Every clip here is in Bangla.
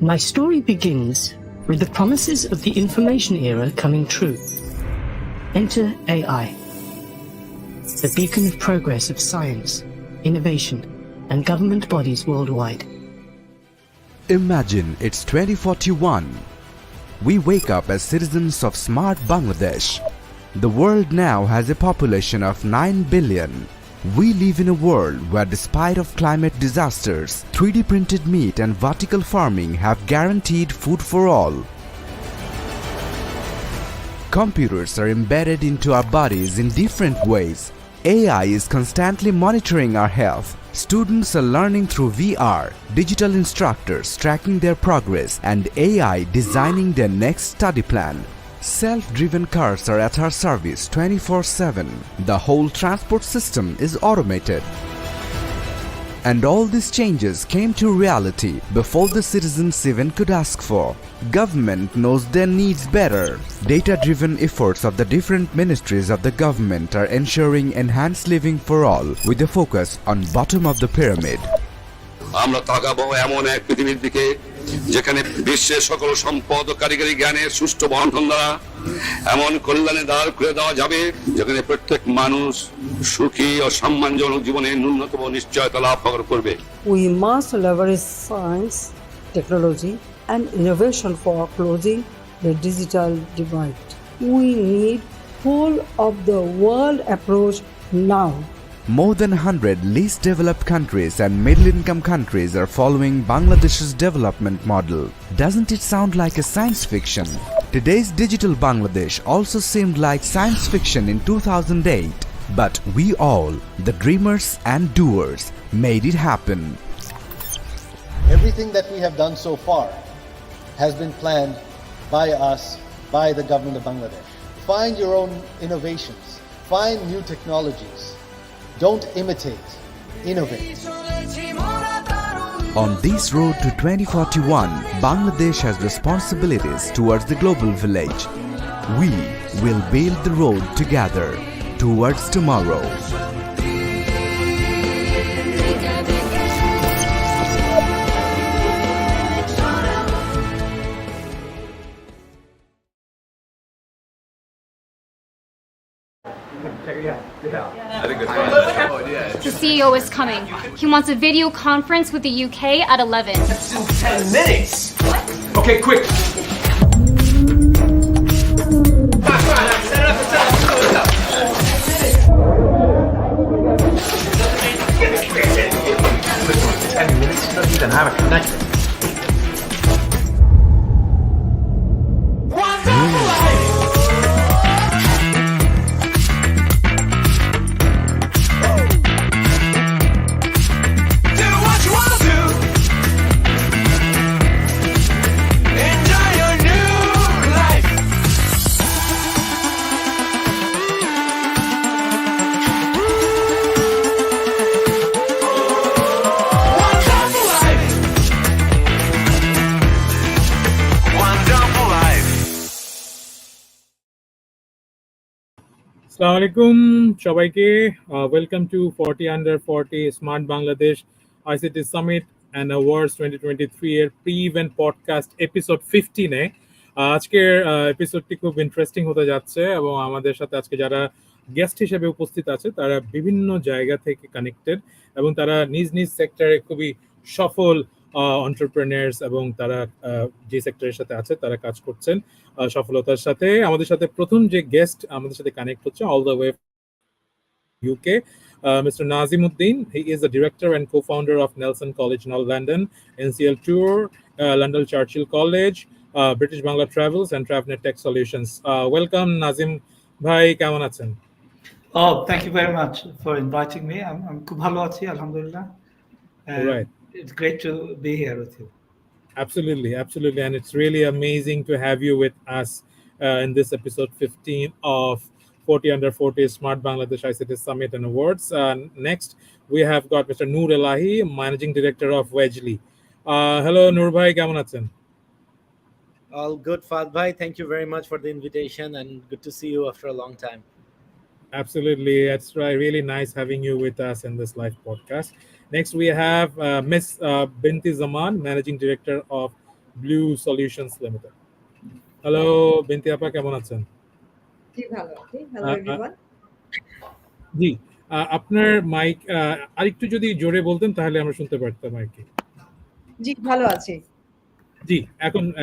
My story begins with the promises of the information era coming true. Enter AI, the beacon of progress of science, innovation, and government bodies worldwide. Imagine it's 2041. We wake up as citizens of smart Bangladesh. The world now has a population of 9 billion. We live in a world where, despite of climate disasters, 3D printed meat and vertical farming have guaranteed food for all. Computers are embedded into our bodies in different ways. AI is constantly monitoring our health. Students are learning through VR, digital instructors tracking their progress, and AI designing their next study plan. Self-driven cars are at our service 24/7. The whole transport system is automated. And all these changes came to reality before the citizens even could ask for. Government knows their needs better. Data-driven efforts of the different ministries of the government are ensuring enhanced living for all with a focus on bottom of the pyramid. আমরা তাকাবো এমন এক পৃথিবীর দিকে যেখানে বিশ্বের সকল সম্পদ ও কারিগরি জ্ঞানের সুষ্ঠু বন্টন দ্বারা এমন কল্যাণের দ্বার খুলে দেওয়া যাবে যেখানে প্রত্যেক মানুষ সুখী ও সম্মানজনক জীবনের ন্যূনতম নিশ্চয়তা লাভ করবে। We must leverage science, technology, and innovation for closing the digital divide. We need whole of the world approach now. More than 100 least developed countries and middle-income countries are following Bangladesh's development model. Doesn't it sound like a science fiction? Today's digital Bangladesh also seemed like science fiction in 2008. But we all, the dreamers and doers, made it happen. Everything that we have done so far has been planned by us, by the government of Bangladesh. Find your own innovations. Find new technologies. Don't imitate, innovate. On this road to 2041, Bangladesh has responsibilities towards the global village. We will build the road together towards tomorrow. The CEO is coming. He wants a video conference with the UK at 11. That's in 10 minutes. Okay, quick. Then have a connection. Assalamu alaikum সবাইকে welcome to 40 under 40 Smart Bangladesh ICT Summit and Awards 2023 এর pre-event podcast episode 15 এ আজকের এপিসোডটি খুব ইন্টারেস্টিং হতে যাচ্ছে এবং আমাদের সাথে আজকে যারা গেস্ট হিসেবে উপস্থিত আছে তারা বিভিন্ন জায়গা থেকে কানেক্টেড এবং তারা নিজ নিজ সেক্টরে খুবই সফল এন্টারপ্রেনার্স এবং তারা যে সেক্টরের সাথে আছে তারা কাজ করছেন সফলতার সাথে। আমাদের সাথে প্রথম যে গেস্ট আমাদের সাথে কানেক্ট হচ্ছে all the way UK, Mr. Nazim Uddin. He is the director and co-founder of Nelson College, London, NCL Tours, London Churchill College, British Bangla Travels, and Travnet Tech Solutions. Welcome, Nazim bhai, কেমন আছেন? Oh, thank you very much for inviting me. I'm খুব ভালো আছি, alhamdulillah. Right. It's great to be here with you. Absolutely, and it's really amazing to have you with us in this episode 15 of 40 under 40 Smart Bangladesh ICT Summit and Awards. Next, we have got Mr. Noor Elahi, Managing Director of Wedgeley. Hello, Noor bhai, কেমন আছেন? All good, Fad bhai. Thank you very much for the invitation and good to see you after a long time. Absolutely, it's really nice having you with us in this live podcast. Next, we have Miss Binti Zaman, Managing Director of Blue Solutions Limited. Hello Binoti আপা, কেমন আছেন? জি ভালো আছি। Hello everyone. জি, আপনার মাইক আরেকটু যদি জোরে বলতেন তাহলে আমরা শুনতে পারতাম আর কি। জি ভালো আছি। জি,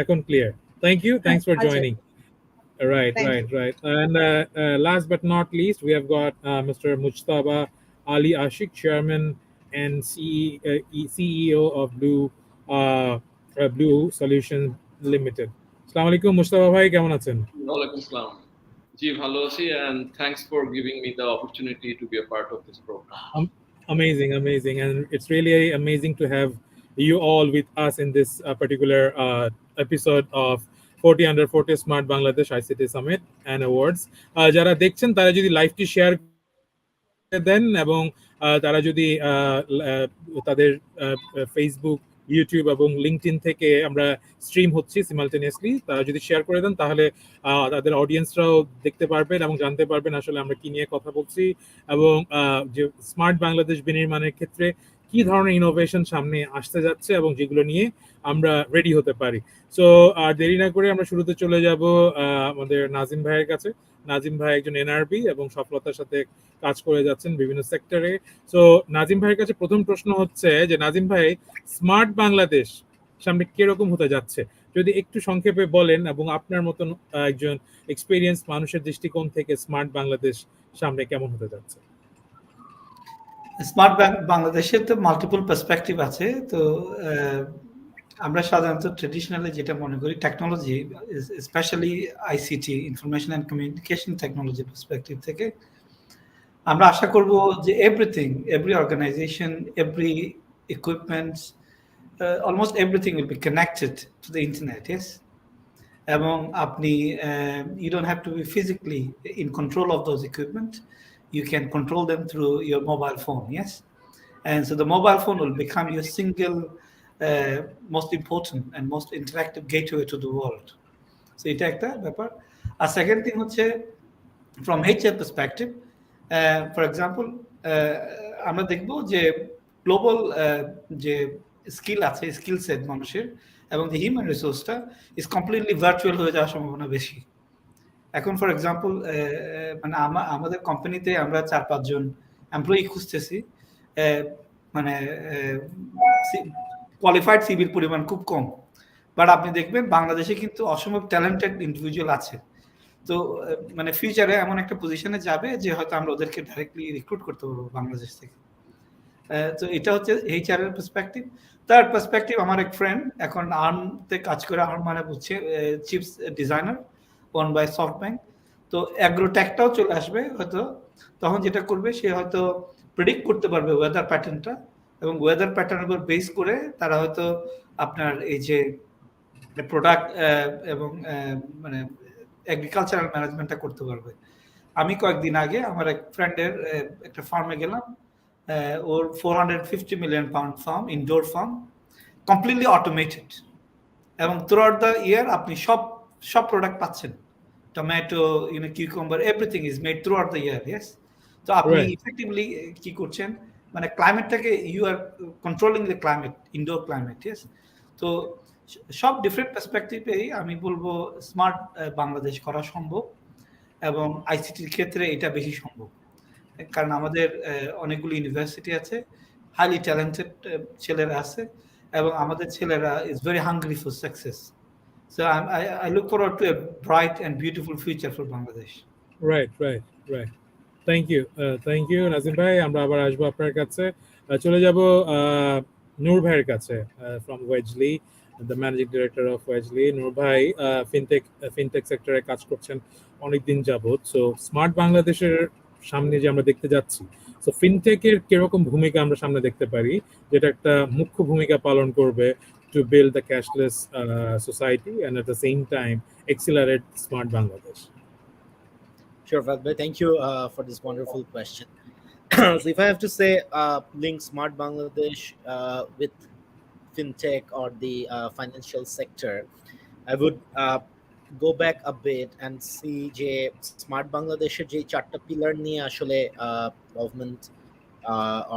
এখন ক্লিয়ার। Thanks for আচ্ছা, joining. Right. Thank you. And last but not least, we have got Mr. Mujtaba Ali Ashik, Chairman and CEO of Blue Solution Limited. Assalamu alaikum, Mujtaba bhai, কেমন আছেন? Walaikum salam. Ji, bhalo achi, and thanks for giving me the opportunity to be a part of this program. Amazing, and it's really amazing to have you all with us in this particular episode of 40 under 40 Smart Bangladesh ICT Summit and Awards. যারা দেখছেন তারা যদি লাইভটি শেয়ার দেন এবং তারা যদি তাদের ফেসবুক, ইউটিউব এবং লিঙ্কডইন থেকে আমরা স্ট্রিম হচ্ছি সিমালটেনিয়াসলি, তারা যদি শেয়ার করে দেন তাহলে তাদের অডিয়েন্সরাও দেখতে পারবেন এবং জানতে পারবেন আসলে আমরা কি নিয়ে কথা বলছি এবং যে স্মার্ট বাংলাদেশ বিনির্মাণের ক্ষেত্রে কি ধরনের ইনোভেশন সামনে আসতে যাচ্ছে এবং যেগুলো নিয়ে আমরা রেডি হতে পারি। সো আর দেরি না করে আমরা শুরুতে চলে যাব আমাদের নাজিম ভাইয়ের কাছে। নাজিম ভাই একজন এনআরবি এবং সফলতার সাথে কাজ করে যাচ্ছেন বিভিন্ন সেক্টরে। সো নাজিম ভাইয়ের কাছে প্রথম প্রশ্ন হচ্ছে যে নাজিম ভাই, স্মার্ট বাংলাদেশ সামনে কিরকম হতে যাচ্ছে যদি একটু সংক্ষেপে বলেন এবং আপনার মতন একজন এক্সপেরিয়েন্স মানুষের দৃষ্টিকোণ থেকে স্মার্ট বাংলাদেশ সামনে কেমন হতে যাচ্ছে? স্মার্ট বাংলাদেশের তো মাল্টিপল পার্সপেক্টিভ আছে। তো আমরা সাধারণত ট্রেডিশনালি যেটা মনে করি technology, specially ICT, information and communication technology perspective থেকে আমরা আশা করব যে everything, every organisation, every equipments, almost everything will be connected to the internet. Yes, এবং আপনি you don't have to be physically in control of those equipment. You can control them through your mobile phone. Yes, and so the mobile phone will become your single most important and most interactive gateway to the world. So এটা একটা ব্যাপার। আর সেকেন্ড থিং হচ্ছে from HR perspective, for example, আমরা দেখব যে গ্লোবাল যে স্কিল আছে, স্কিল সেট মানুষের এবং যে হিউম্যান রিসোর্সটা ইজ কমপ্লিটলি ভার্চুয়াল হয়ে যাওয়ার সম্ভাবনা বেশি। এখন ফর এক্সাম্পল মানে আমাদের কোম্পানিতে আমরা 4-5 জন এমপ্লয়ি খুঁজতেছি, মানে কোয়ালিফাইড সিভির পরিমাণ খুব কম, বাট আপনি দেখবেন বাংলাদেশে কিন্তু অসম্ভব ট্যালেন্টেড ইন্ডিভিজুয়াল আছে। তো মানে ফিউচারে এমন একটা পজিশনে যাবে যে হয়তো আমরা ওদেরকে ডাইরেক্টলি রিক্রুট করতে পারবো বাংলাদেশ থেকে। তো এটা হচ্ছে এইচআর এর পার্সপেক্টিভ। তার পার্সপেক্টিভ, আমার এক ফ্রেন্ড এখন আর্মতে কাজ করে, আর্ম মানে বুঝছে chips designer own by SoftBank. তো অ্যাগ্রোটেকটাও চলে আসবে হয়তো, তখন যেটা করবে সে হয়তো প্রেডিক্ট করতে পারবে ওয়েদার প্যাটার্নটা, এবং ওয়েদার প্যাটার্নের উপর বেস করে তারা হয়তো আপনার এই যে প্রোডাক্ট এবং মানে এগ্রিকালচারাল ম্যানেজমেন্টটা করতে পারবে। আমি কয়েকদিন আগে আমার এক ফ্রেন্ডের একটা ফার্মে গেলাম, ওর 450 million pound farm, indoor farm, completely automated, এবং থ্রু আউট দ্য ইয়ার আপনি সব প্রোডাক্ট পাচ্ছেন, tomato, cucumber, everything is made throughout the year. Yes, তো আপনি ইফেক্টিভলি কি করছেন, মানে ক্লাইমেটটাকে you are controlling the climate, indoor climate. Yes, তো সব ডিফারেন্ট পার্সপেক্টিভেই আমি বলবো স্মার্ট বাংলাদেশ করা সম্ভব, এবং আইসিটির ক্ষেত্রে এটা বেশি সম্ভব, কারণ আমাদের অনেকগুলো ইউনিভার্সিটি আছে, হাইলি ট্যালেন্টেড ছেলেরা আছে, এবং আমাদের ছেলেরা is very hungry for success. So I look forward to a bright and beautiful future for Bangladesh. Right. Thank you Nazim ভাই। আমরা আবার আসবো আপনার কাছে। চলে যাব নূর ভাইয়ের কাছে from Wesley, the managing director of Wesley. Noor ভাই ফিনটেক সেক্টরে কাজ করছেন অনেকদিন যাবত। সো স্মার্ট বাংলাদেশের সামনে যে আমরা দেখতে যাচ্ছি, সো ফিনটেকের কিরকম ভূমিকা আমরা সামনে দেখতে পারি, যেটা একটা মুখ্য ভূমিকা পালন করবে to build the cashless society and at the same time accelerate smart Bangladesh? Sure, Fatbay, thank you for this wonderful question. So if I have to say link smart Bangladesh with fintech or the financial sector, I would go back a bit and see যে স্মার্ট বাংলাদেশের যে 4টা পিলার নিয়ে আসলে গভর্নমেন্ট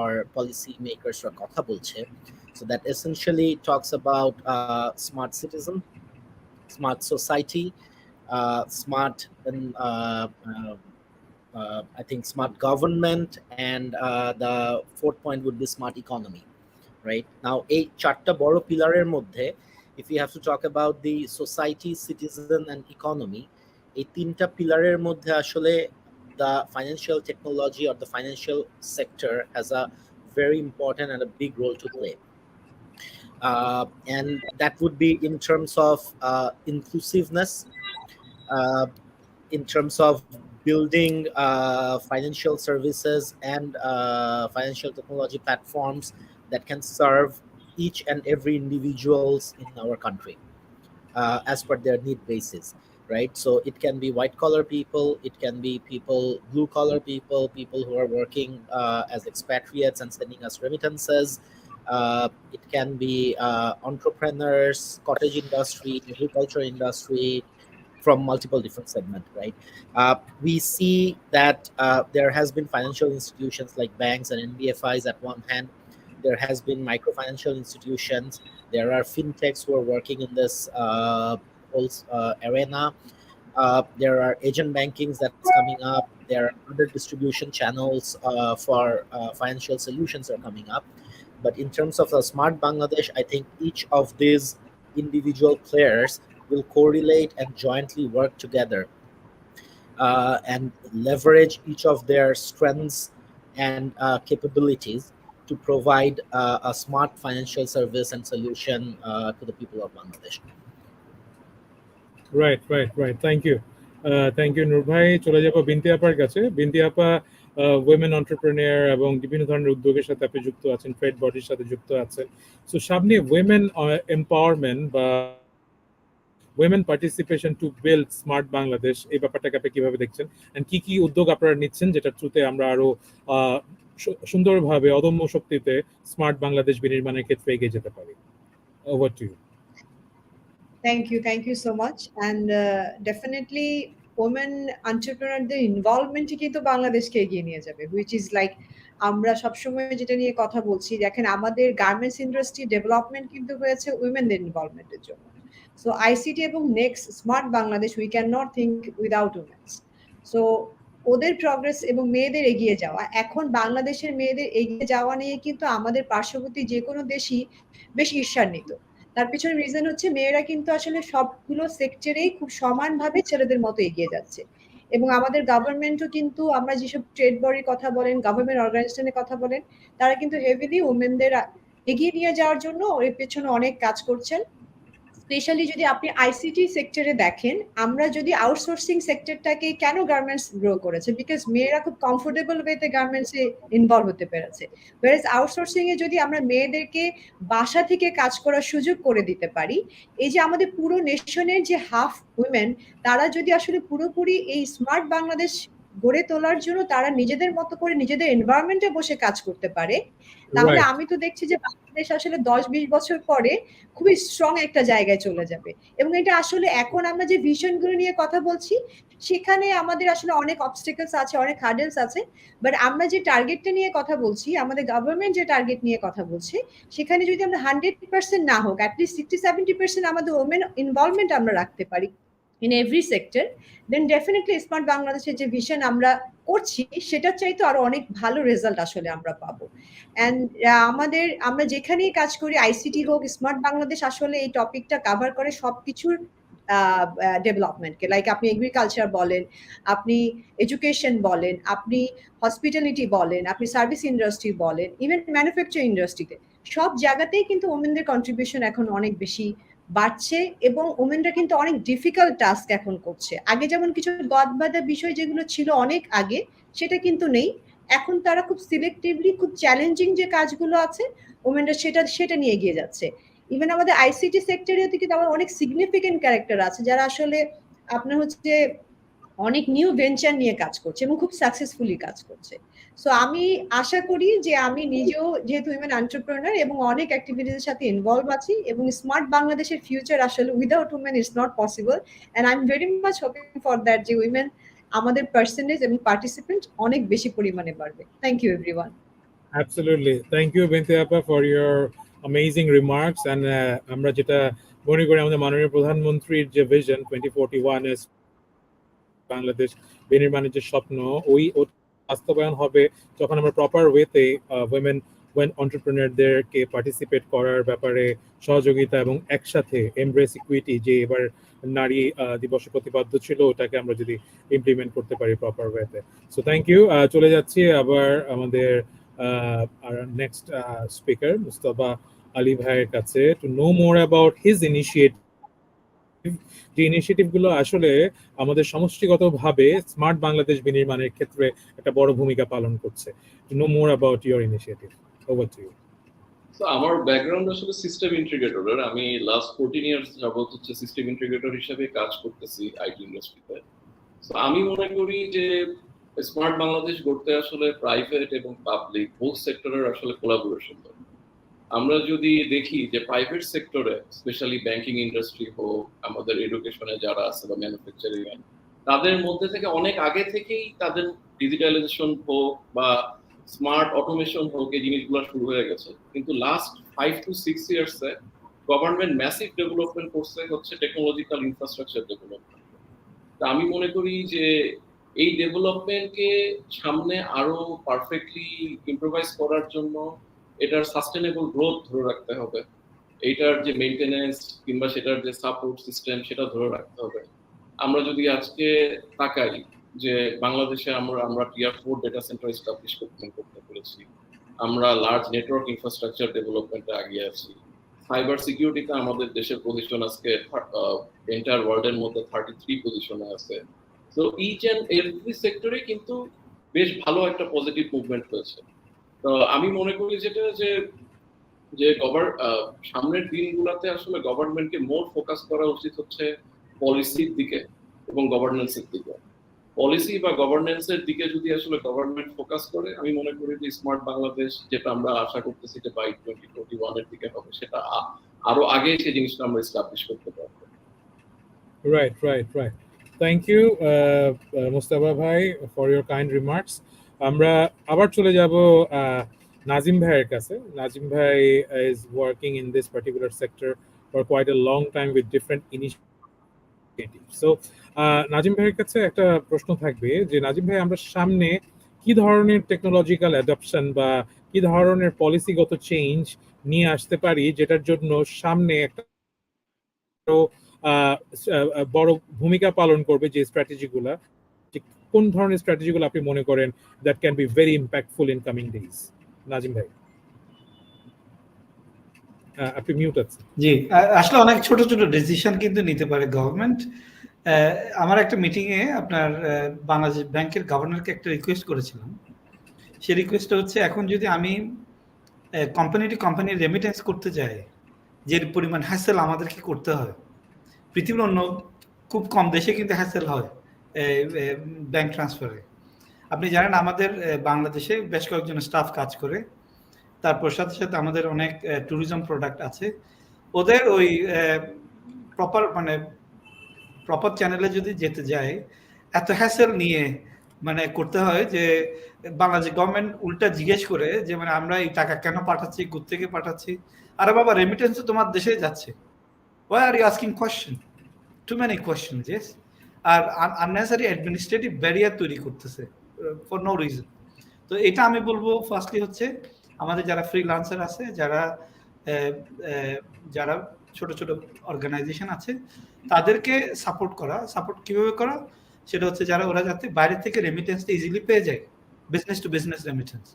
or policy makers রা কথা বলছে। So that essentially talks about smart citizen, smart society, smart and I think smart government, and the fourth point would be smart economy. Right now, এই চারটা বড় পিলারের মধ্যে, if you have to talk about the society, citizen and economy, এই তিনটা পিলারের মধ্যে আসলে the financial technology or the financial sector has a very important and a big role to play. And that would be in terms of inclusiveness, in terms of building financial services and financial technology platforms that can serve each and every individuals in our country as per their need basis, right? So it can be white collar people, it can be people, blue collar people, people who are working as expatriates and sending us remittances. It can be entrepreneurs, cottage industry, agriculture industry, from multiple different segments, right? We see that there has been financial institutions like banks and NBFIs at one hand. There has been microfinancial institutions. There are fintechs who are working in this whole arena. There are agent bankings that's coming up. There are other distribution channels for financial solutions are coming up. But in terms of the Smart Bangladesh, I think each of these individual players will correlate and jointly work together and leverage each of their strengths and capabilities to provide a smart financial service and solution to the people of Bangladesh. Right. Thank you. Thank you, Noor bhai. চলে যাব বিনতি আপার কাছে। বিনতি আপা women entrepreneur এবং বিভিন্ন ধরনের উদ্যোগের সাথে আপনি যুক্ত আছেন, ট্রেড বডির সাথে যুক্ত আছেন। সো সামনে women empowerment বা women participation to build smart Bangladesh, এই ব্যাপারটাকে আপনি কিভাবে দেখছেন, এন্ড কি কি উদ্যোগ আপনারা নিচ্ছেন যেটা থ্রুতে আমরা আরো সুন্দরভাবে অদম্য শক্তিতে স্মার্ট বাংলাদেশ বিনির্মাণের ক্ষেত্রে এগিয়ে যেতে পারি? Over to you. Thank you so much. And definitely women entrepreneurদের ইনভলভমেন্টই কিন্তু বাংলাদেশকে এগিয়ে নিয়ে যাবে, which is like আমরা সবসময় যেটা নিয়ে কথা বলছি, দেখেন আমাদের গার্মেন্টস ইন্ডাস্ট্রি ডেভেলপমেন্ট কিন্তু হয়েছে উইমেনদের ইনভলভমেন্টের জন্য। সো আইসিটি এবং next smart Bangladesh we can not think without women's. So ওদের প্রগ্রেস এবং মেয়েদের এগিয়ে যাওয়া, এখন বাংলাদেশের মেয়েদের এগিয়ে যাওয়া নিয়ে কিন্তু আমাদের পার্শ্ববর্তী যে কোনো দেশই বেশ ঈর্ষান্বিত। তার পিছনে রিজন হচ্ছে মেয়েরা কিন্তু আসলে সবগুলো সেক্টরেই খুব সমানভাবে ছেলেদের মতো এগিয়ে যাচ্ছে। এবং আমাদের গভর্নমেন্টও কিন্তু, আমরা যেসব ট্রেড বডির কথা বলেন, গভর্নমেন্ট অর্গানাইজেশনের কথা বলেন, তারা কিন্তু হেভিলি উমেনদের এগিয়ে নিয়ে যাওয়ার জন্য এর পেছনে অনেক কাজ করছেন। স্পেশালি যদি আপনি আইসিটি সেক্টরে দেখেন, আমরা যদি আউটসোর্সিং সেক্টরটাকে কেন গার্মেন্টস গ্রো করেছে, বিকজ মেয়েরা খুব কমফোর্টেবল ওয়েতে গার্মেন্টসে ইনভলভ হতে পেরেছে। ওয়ারেজ আউটসোর্সিং এ যদি আমরা মেয়েদেরকে বাসা থেকে কাজ করার সুযোগ করে দিতে পারি, এই যে আমাদের পুরো নেশনের যে হাফ উইমেন, তারা যদি আসলে পুরোপুরি এই স্মার্ট বাংলাদেশ গড়ে তোলার জন্য তারা নিজেদের মতো করে নিজেদের এনভায়রনমেন্টে বসে কাজ করতে পারে, তাহলে আমি তো দেখছি যে বাংলাদেশ আসলে 10-20 বছর পরে খুবই স্ট্রং একটা জায়গায় চলে যাবে। এবং এটা আসলে এখন আমরা যে ভিশনগুলো নিয়ে কথা বলছি, সেখানে আমাদের আসলে অনেক অবস্টেকলস আছে, অনেক হার্ডেলস আছে, বাট আমরা যে টার্গেটটা নিয়ে কথা বলছি, আমাদের গভর্নমেন্ট যে টার্গেট নিয়ে কথা বলছে, সেখানে যদি আমরা 100% না হোক, অ্যাটলিস্ট 60-70% আমাদের ওমেন ইনভলভমেন্ট আমরা রাখতে পারি in every sector, then definitely smart বাংলাদেশের যে ভিশন আমরা করছি সেটার চাইতে আরো অনেক ভালো রেজাল্ট আসলে আমরা পাবো। এন্ড আমরা যেখানেই কাজ করি, আইসিটি হোক, স্মার্ট বাংলাদেশ আসলে এই টপিকটা কভার করে সবকিছুর ডেভেলপমেন্টকে। লাইক আপনি এগ্রিকালচার বলেন, আপনি এডুকেশন বলেন, আপনি হসপিটালিটি বলেন, আপনি সার্ভিস ইন্ডাস্ট্রি বলেন, ইভেন ম্যানুফ্যাকচারিং ইন্ডাস্ট্রিতে, সব জায়গাতেই কিন্তু ওমেনদের কন্ট্রিবিউশন এখন অনেক বেশি বাড়ছে। এবং ওমেনরা কিন্তু অনেক ডিফিকাল্ট টাস্ক এখন করছে। আগে যেমন কিছু গদবাধা বিষয় যেগুলো ছিল অনেক আগে, সেটা কিন্তু নেই। এখন তারা খুব সিলেক্টিভলি, খুব চ্যালেঞ্জিং যে কাজগুলো আছে, ওমেনরা সেটা নিয়ে এগিয়ে যাচ্ছে। ইভেন আমাদের আইসিটি সেক্টরে কিন্তু আমার অনেক সিগনিফিকেন্ট ক্যারেক্টার আছে যারা আসলে আপনার হচ্ছে অনেক নিউ ভেঞ্চার নিয়ে কাজ করছে এবং খুব সাকসেসফুলি কাজ করছে। সো আমি আশা করি যে আমি নিজেও যেহেতু উইমেন এন্টারপ্রেনার এবং অনেক অ্যাক্টিভিটিসের সাথে ইনভলভ আছি, এবং স্মার্ট বাংলাদেশের ফিউচার আসলে without women is not possible. And I am very much hoping for that যে উইমেন আমাদের পার্সেন্টেজ এবং পার্টিসিপেন্ট অনেক বেশি পরিমাণে বাড়বে। Thank you everyone. Absolutely. Thank you, Binti Appa, for your amazing remarks and আমরা যেটা মনে করি আমাদের মাননীয় প্রধানমন্ত্রীর যে ভিশন 2041 এর বাংলাদেশ বিনির্মাণের স্বপ্ন ওই বাস্তবায়ন হবে যখন আমরা প্রপার ওয়েতে ওয়েমেন এন্টারপ্রেনারদেরকে পার্টিসিপেট করার ব্যাপারে সহযোগিতা এবং একসাথে এমব্রেস ইকুইটি যে এবার নারী দিবসে প্রতিপাদ্য ছিল ওটাকে আমরা যদি ইমপ্লিমেন্ট করতে পারি প্রপার ওয়েতে। So thank you. চলে যাচ্ছি আবার আমাদের নেক্সট স্পিকার মুস্তাফা আলী ভাইয়ের কাছে to know more about his initiative, যে ইনিশিয়েটিভগুলো আসলে আমাদের সমষ্টিগতভাবে স্মার্ট বাংলাদেশ বিনির্মাণের ক্ষেত্রে একটা বড় ভূমিকা পালন করছে। To know more about your initiative, over to you. So আমার ব্যাকগ্রাউন্ড আসলে সিস্টেম ইন্টিগ্রেটরের। আমি লাস্ট 14 ইয়ার্স যাবত হচ্ছে সিস্টেম ইন্টিগ্রেটর হিসেবে কাজ করতেছি আইটি ইন্ডাস্ট্রিতে। সো আমি মনে করি যে স্মার্ট বাংলাদেশ গড়তে আসলে প্রাইভেট এবং পাবলিক বোথ সেক্টরের আসলে কোলাবোরেশন দরকার। আমরা যদি দেখি যে প্রাইভেট সেক্টরে স্পেশালি ব্যাংকিং ইন্ডাস্ট্রি হোক, আমাদের এডুকেশনে যারা আছে বা ম্যানুফ্যাকচারিং, তাদের মধ্যে থেকে অনেক আগে থেকেই তাদের ডিজিটালাইজেশন হোক বা স্মার্ট অটোমেশন হোক এই জিনিসগুলো শুরু হয়ে গেছে। কিন্তু লাস্ট 5 to 6 ইয়ার্সে গভর্নমেন্ট ম্যাসিভ ডেভেলপমেন্ট করছে হচ্ছে টেকনোলজিক্যাল ইনফ্রাস্ট্রাকচার ডেভেলপমেন্ট। তা আমি মনে করি যে এই ডেভেলপমেন্টকে সামনে আরো পারফেক্টলি ইম্প্রোভাইজ করার জন্য এটার সাস্টেনেবল গ্রোথ ধরে রাখতে হবে, এইটার যে মেইনটেনেন্স কিংবা সেটার যে সাপোর্ট সিস্টেম সেটা ধরে রাখতে হবে। আমরা যদি আজকে তাকাই যে বাংলাদেশে আমরা টিয়ার 4 ডেটা সেন্টার এস্টাবলিশ করতে পেরেছি, আমরা লার্জ নেটওয়ার্ক ইনফ্রাস্ট্রাকচার ডেভেলপমেন্টে এগিয়ে আছি, সাইবার সিকিউরিটিতে আমাদের দেশের পজিশন আজকে এন্টায়ার ওয়ার্ল্ডের মধ্যে 33 পজিশনে আছে। তো ইচ এন্ড এভরি সেক্টরে কিন্তু বেশ ভালো একটা পজিটিভ মুভমেন্ট হয়েছে। তো আমি মনে করি যেটা যে সামনের দিনগুলোতে আসলে গভর্নমেন্টকে মোর ফোকাস করা উচিত হচ্ছে পলিসির দিকে এবং গভর্নেন্সের দিকে। পলিসি বা গভর্নেন্সের দিকে যদি আসলে গভর্নমেন্ট ফোকাস করে, আমি মনে করি যে স্মার্ট বাংলাদেশ যেটা আমরা আশা করতেছি যে বাই 2041 এর দিকে হবে, সেটা আরো আগে সেই জিনিসটা আমরা এস্টাবলিশ করতে পারবো। Right right right thank you Mustafa ভাই ফর ইউর কাইন্ড রিমার্কস। আমরা আবার চলে যাব নাজিম ভাইয়ের কাছে। নাজিম ভাই is working in this particular sector for quite a long time with different initiatives. So Nazim ভাইয়ের কাছে একটা প্রশ্ন থাকবে যে নাজিম ভাই আমরা সামনে কি ধরনের টেকনোলজিক্যাল অ্যাডপশন বা কি ধরনের পলিসিগত চেঞ্জ নিয়ে আসতে পারি যেটার জন্য সামনে একটা বড় ভূমিকা পালন করবে, যে স্ট্র্যাটেজিগুলো, কোন ধরনের স্ট্র্যাটেজিগুলো আপনি মনে করেন that can be very impactful in coming days? Nazim ভাই আপনি মিউট আছেন। জি, আসলে অনেক ছোট ছোট ডিসিশন কিন্তু নিতে পারে গভর্নমেন্ট। আমার একটা মিটিং এ আপনার বাংলাদেশ ব্যাংকের গভর্নরকে একটা রিকোয়েস্ট করেছিলাম। সেই রিকোয়েস্টটা হচ্ছে এখন যদি আমি কোম্পানি রেমিটেন্স করতে যাই, যে পরিমাণ হ্যাসেল আমাদেরকে করতে হয়, পৃথিবীর অন্য খুব কম দেশে কিন্তু হ্যাসেল হয় ব্যাংক ট্রান্সফারে। আপনি জানেন আমাদের বাংলাদেশে বেশ কয়েকজন স্টাফ কাজ করে, তারপর সাথে সাথে আমাদের অনেক ট্যুরিজম প্রোডাক্ট আছে। ওদের ওই প্রপার চ্যানেলে যদি যেতে যায় এত হ্যাসেল নিয়ে করতে হয় যে বাংলাদেশ গভর্নমেন্ট উল্টা জিজ্ঞেস করে যে আমরা এই টাকা কেন পাঠাচ্ছি, কোত্থেকে পাঠাচ্ছি। আরে বাবা, রেমিটেন্স তো তোমার দেশে যাচ্ছে। Why are you asking question? Too many questions, yes? R unnecessary administrative barrier তৈরি করতেছে for no reason. তো এটা আমি বলবো ফার্স্টলি হচ্ছে আমাদের যারা ফ্রিল্যান্সার আছে, যারা ছোট ছোট অর্গানাইজেশন আছে, তাদেরকে সাপোর্ট কিভাবে করা, সেটা হচ্ছে ওরা যাতে বাইরে থেকে রেমিটেন্সটা ইজিলি পেয়ে যায়, business to business remittance.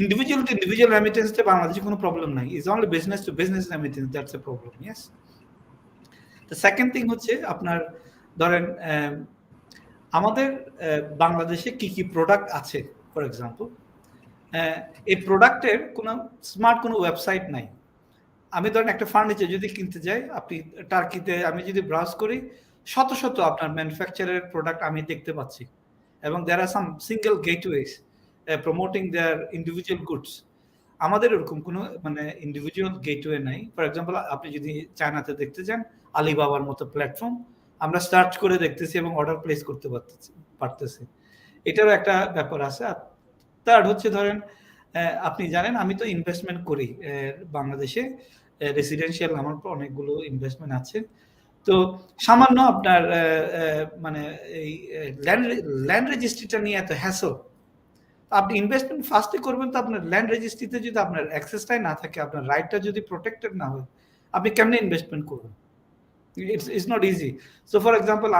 Individual to individual রেমিটেন্সে বাংলাদেশে কোনো প্রবলেম নাই, is only business to business remittance that's a problem. Yes, the second thing হচ্ছে আপনার ধরেন আমাদের বাংলাদেশে কি কি প্রোডাক্ট আছে, ফর এক্সাম্পল এই প্রোডাক্টের কোনো স্মার্ট কোনো ওয়েবসাইট নাই। আমি ধরেন একটা ফার্নিচার যদি কিনতে যাই, আপনি টার্কিতে আমি যদি ব্রাউজ করি, শত শত আপনার ম্যানুফ্যাকচারের প্রোডাক্ট আমি দেখতে পাচ্ছি, এবং there are some single gateways promoting their individual goods. আমাদের এরকম কোনো ইন্ডিভিজুয়াল গেটওয়ে নাই। ফর এক্সাম্পল আপনি যদি চায়নাতে দেখতে যান, আলিবাবার মতো প্ল্যাটফর্ম আমরা সার্চ করে দেখতেছি এবং অর্ডার প্লেস করতে পারতেছি। এটারও একটা ব্যাপার আছে। আর থার্ড হচ্ছে ধরেন আপনি জানেন আমি তো ইনভেস্টমেন্ট করি বাংলাদেশে, রেসিডেন্সিয়াল আমার অনেকগুলো ইনভেস্টমেন্ট আছে। তো সামান্য আপনার মানে এই ল্যান্ড রেজিস্ট্রিটা নিয়ে এত হ্যাসল, আপনি ইনভেস্টমেন্ট ফার্স্টে করবেন তো আপনার ল্যান্ড রেজিস্ট্রিতে যদি আপনার অ্যাক্সেসটাই না থাকে, আপনার রাইটটা যদি প্রোটেক্টেড না হয়, আপনি কেমনে ইনভেস্টমেন্ট করবেন? It's not easy. So for example,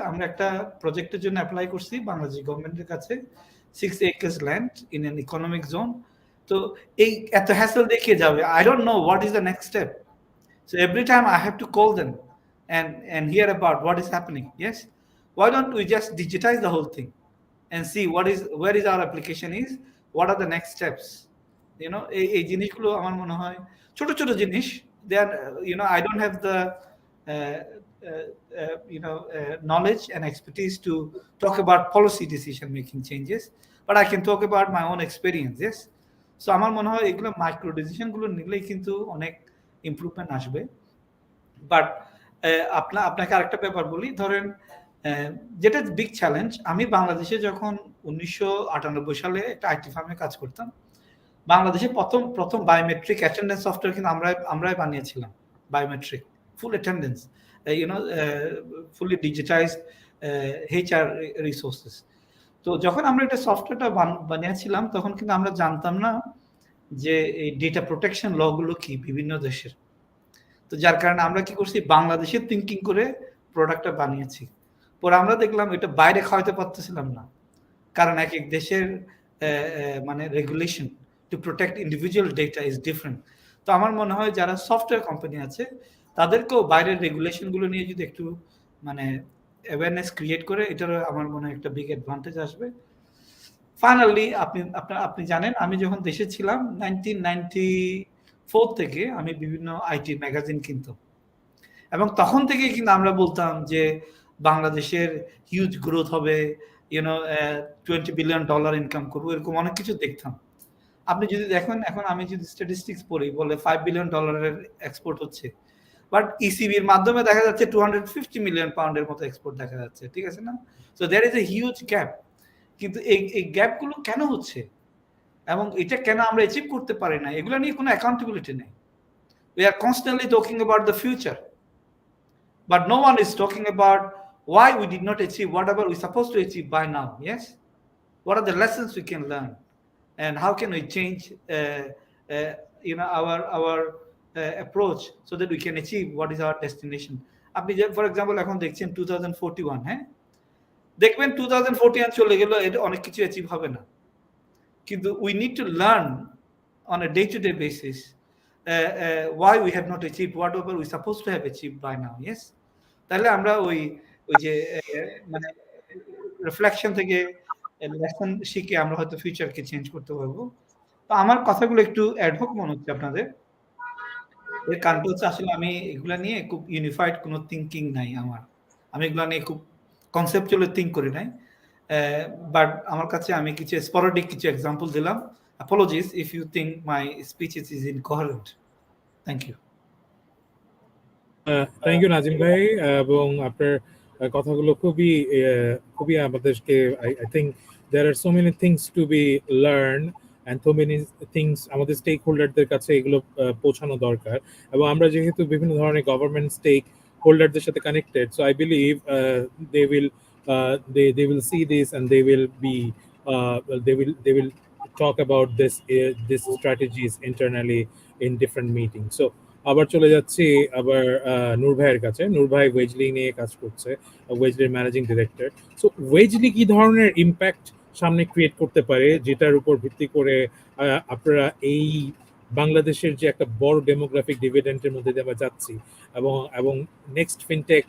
আমরা একটা প্রজেক্টের জন্য অ্যাপ্লাই করছি বাংলাদেশ গভর্নমেন্টের কাছে, 6 acres land in an economic zone. তো এই এত হ্যাসল দেখিয়ে যাবে, I don't know what is the next step. So every time I have to call them and hear about what is happening. Yes, why don't we just digitize the whole thing and see where is our application is, what are the next steps? এই জিনিসগুলো আমার মনে হয় ছোট ছোট জিনিস, they are, I don't have the knowledge and expertise to talk about policy decision making changes, but I can talk about my own experience. Yes, so আমার মনে হয় এগুলো মাইক্রো ডিসিশন গুলো নিলেই কিন্তু অনেক ইমপ্রুভমেন্ট আসবে। বাট আপনাকে আরেকটা ব্যাপার বলি, ধরেন যেটা বিগ চ্যালেঞ্জ, আমি বাংলাদেশে যখন 1998 সালে একটা আইটি ফার্মে কাজ করতাম, বাংলাদেশে প্রথম বায়োমেট্রিক অ্যাটেন্ডেন্স সফটওয়্যার কিন্তু আমরাই বানিয়েছিলাম। বায়োমেট্রিক ফুল অ্যাটেন্ডেন্স, ফুলি ডিজিটাইজড HR রিসোর্সেস। তো যখন আমরা এটা সফটওয়্যারটা বানিয়েছিলাম, তখন কিন্তু আমরা জানতাম না যে এই ডেটা প্রোটেকশন লগুলো কি বিভিন্ন দেশের। তো যার কারণে আমরা কি করছি, বাংলাদেশের থিঙ্কিং করে প্রোডাক্টটা বানিয়েছি। পরে আমরা দেখলাম এটা বাইরে খাওয়াতে পারতেছিলাম না, কারণ এক এক দেশের মানে regulation to protect individual data is different. তো আমার মনে হয় যারা সফটওয়্যার কোম্পানি আছে, তাদেরকেও বাইরের রেগুলেশনগুলো নিয়ে যদি একটু মানে অ্যাওয়ারনেস ক্রিয়েট করে, এটার আমার মনে হয় একটা বিগ অ্যাডভান্টেজ আসবে। ফাইনালি আপনি জানেন, আমি যখন দেশে ছিলাম 1994 থেকে আমি বিভিন্ন আইটি ম্যাগাজিন কিনতাম, এবং তখন থেকেই কিন্তু আমরা বলতাম যে বাংলাদেশের হিউজ গ্রোথ হবে, $20 billion ইনকাম করবো, এরকম অনেক কিছু দেখতাম। আপনি যদি দেখেন, এখন আমি যদি স্ট্যাটিস্টিক্স পড়ি, বলে $5 billion এক্সপোর্ট হচ্ছে, বাট ইসিবির মাধ্যমে দেখা যাচ্ছে 250 মিলিয়ন পাউন্ডের মতো এক্সপোর্ট দেখা যাচ্ছে, ঠিক আছে না? So there is a huge gap. কিন্তু এই গ্যাপগুলো কেন হচ্ছে এবং এটা কেন আমরা অ্যাচিভ করতে পারি না, এগুলো নিয়ে কোনো অ্যাকাউন্টেবিলিটি নেই। We are constantly talking about the future, but no one is talking about why we did not achieve whatever we're supposed to achieve by now. Yes, what are the lessons we can learn, and how can we change our approach so that we can achieve what is our destination. আপনি যে ফর এক্সাম্পল এখন দেখছেন 2041, হ্যাঁ, দেখবেন 2041 চলে গেল, এটা অনেক কিছু অ্যাচিভ হবে না, কিন্তু we need to learn on a day-to-day basis why we have not achieved whatever we supposed to have achieved by now. Yes, তাহলে আমরা ওই যে মানে রিফ্লেকশন থেকে লেসন শিখে আমরা হয়তো ফিউচারকে চেঞ্জ করতে পারবো। তো আমার কথাগুলো একটু অ্যাডহক মনে হচ্ছে আপনাদের, এর কারণটা হচ্ছে আসলে আমি এগুলা নিয়ে খুব ইউনিফাইড কোনো থিঙ্কিং নাই আমার, আমি এগুলা নিয়ে খুব কনসেপচুয়ালি থিঙ্ক করি নাই। বাট আমার কাছে আমি কিছু স্পোরাডিক কিছু এক্সাম্পল দিলাম। Apologies if you think my speech is incoherent. Thank you. Thank you Nazim ভাই, এবং আপনার কথাগুলো খুবই আমাদেরকে, I think there are so many things to be learned and so many things আমাদের স্টেক হোল্ডারদের কাছে এগুলো পৌঁছানো দরকার। এবং আমরা যেহেতু বিভিন্ন ধরনের গভর্নমেন্ট স্টেক হোল্ডারদের সাথে connected, so I believe they will see this and they will talk about this strategies internally in different meetings. So আবার চলে যাচ্ছি আবার নূর ভাইয়ের কাছে। নূর ভাই ওয়েজলি নিয়ে কাজ করছে, ওয়েজলির ম্যানেজিং ডিরেক্টর। সো ওয়েজলি কি ধরনের ইম্প্যাক্ট সামনে ক্রিয়েট করতে পারে, যেটার উপর ভিত্তি করে আপনারা এই বাংলাদেশের যে একটা বড় ডেমোগ্রাফিক ডিভিডেন্টের মধ্যে দিয়ে আমরা যাচ্ছি, এবং নেক্সট ফিনটেক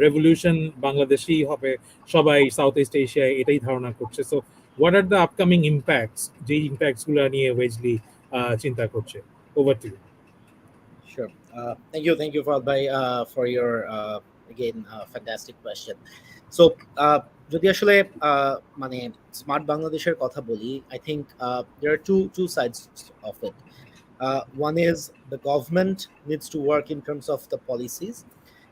রেভলিউশন বাংলাদেশেই হবে, সবাই সাউথ ইস্ট এশিয়ায় এটাই ধারণা করছে। So what are the upcoming impacts, যে ইম্প্যাক্টসগুলো নিয়ে ওয়েজলি চিন্তা করছে? Over to you. Sure. Thank you, Fahad bhai, for your again fantastic question. So, যদি আসলে মানে স্মার্ট বাংলাদেশের কথা বলি, I think there are two sides of it. One is the government needs to work in terms of the policies,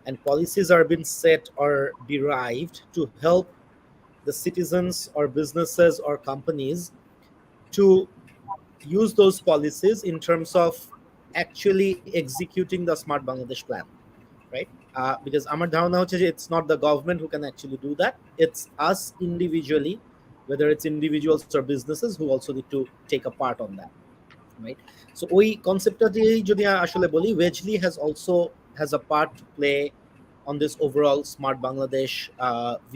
and policies are being set or derived to help the citizens or businesses or companies to use those policies in terms of actually executing the Smart Bangladesh plan, right? Because আমার ধারণা হচ্ছে যে it's not the government who can actually do that. It's us individually, whether it's individuals or businesses, who also need to take a part on that, right? So ওই কনসেপ্টটা দিয়েই যদি আসলে বলি, Wedgely has a part to play on this overall Smart Bangladesh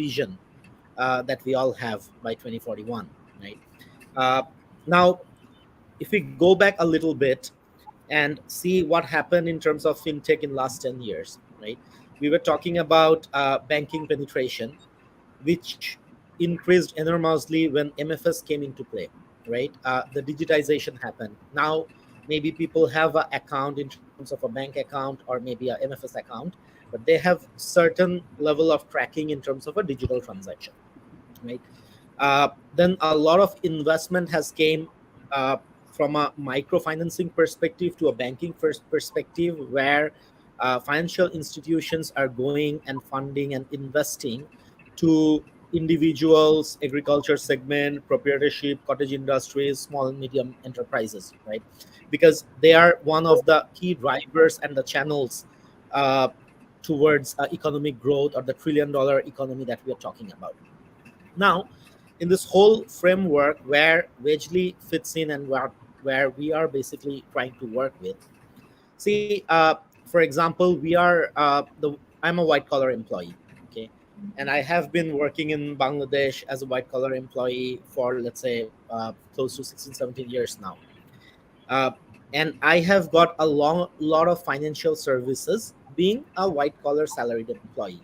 vision that we all have by 2041, right? Now, if we go back a little bit and see what happened in terms of fintech in last 10 years, right? We were talking about banking penetration, which increased enormously when MFS came into play, right? The digitization happened. Now, maybe people have an account in terms of a bank account or maybe a MFS account, but they have certain level of tracking in terms of a digital transaction, right? Then a lot of investment has came from a microfinancing perspective to a banking perspective, where financial institutions are going and funding and investing to individuals, agriculture segment, proprietorship, cottage industries, small and medium enterprises, right? Because they are one of the key drivers and the channels towards economic growth, or the $1 trillion economy that we are talking about. Now, in this whole framework where Wedgely fits in and where we are basically trying to work with, see, for example, I'm a white collar employee, okay, and I have been working in Bangladesh as a white collar employee for, let's say, close to 16, 17 years now, and I have got a lot of financial services being a white collar salaried employee.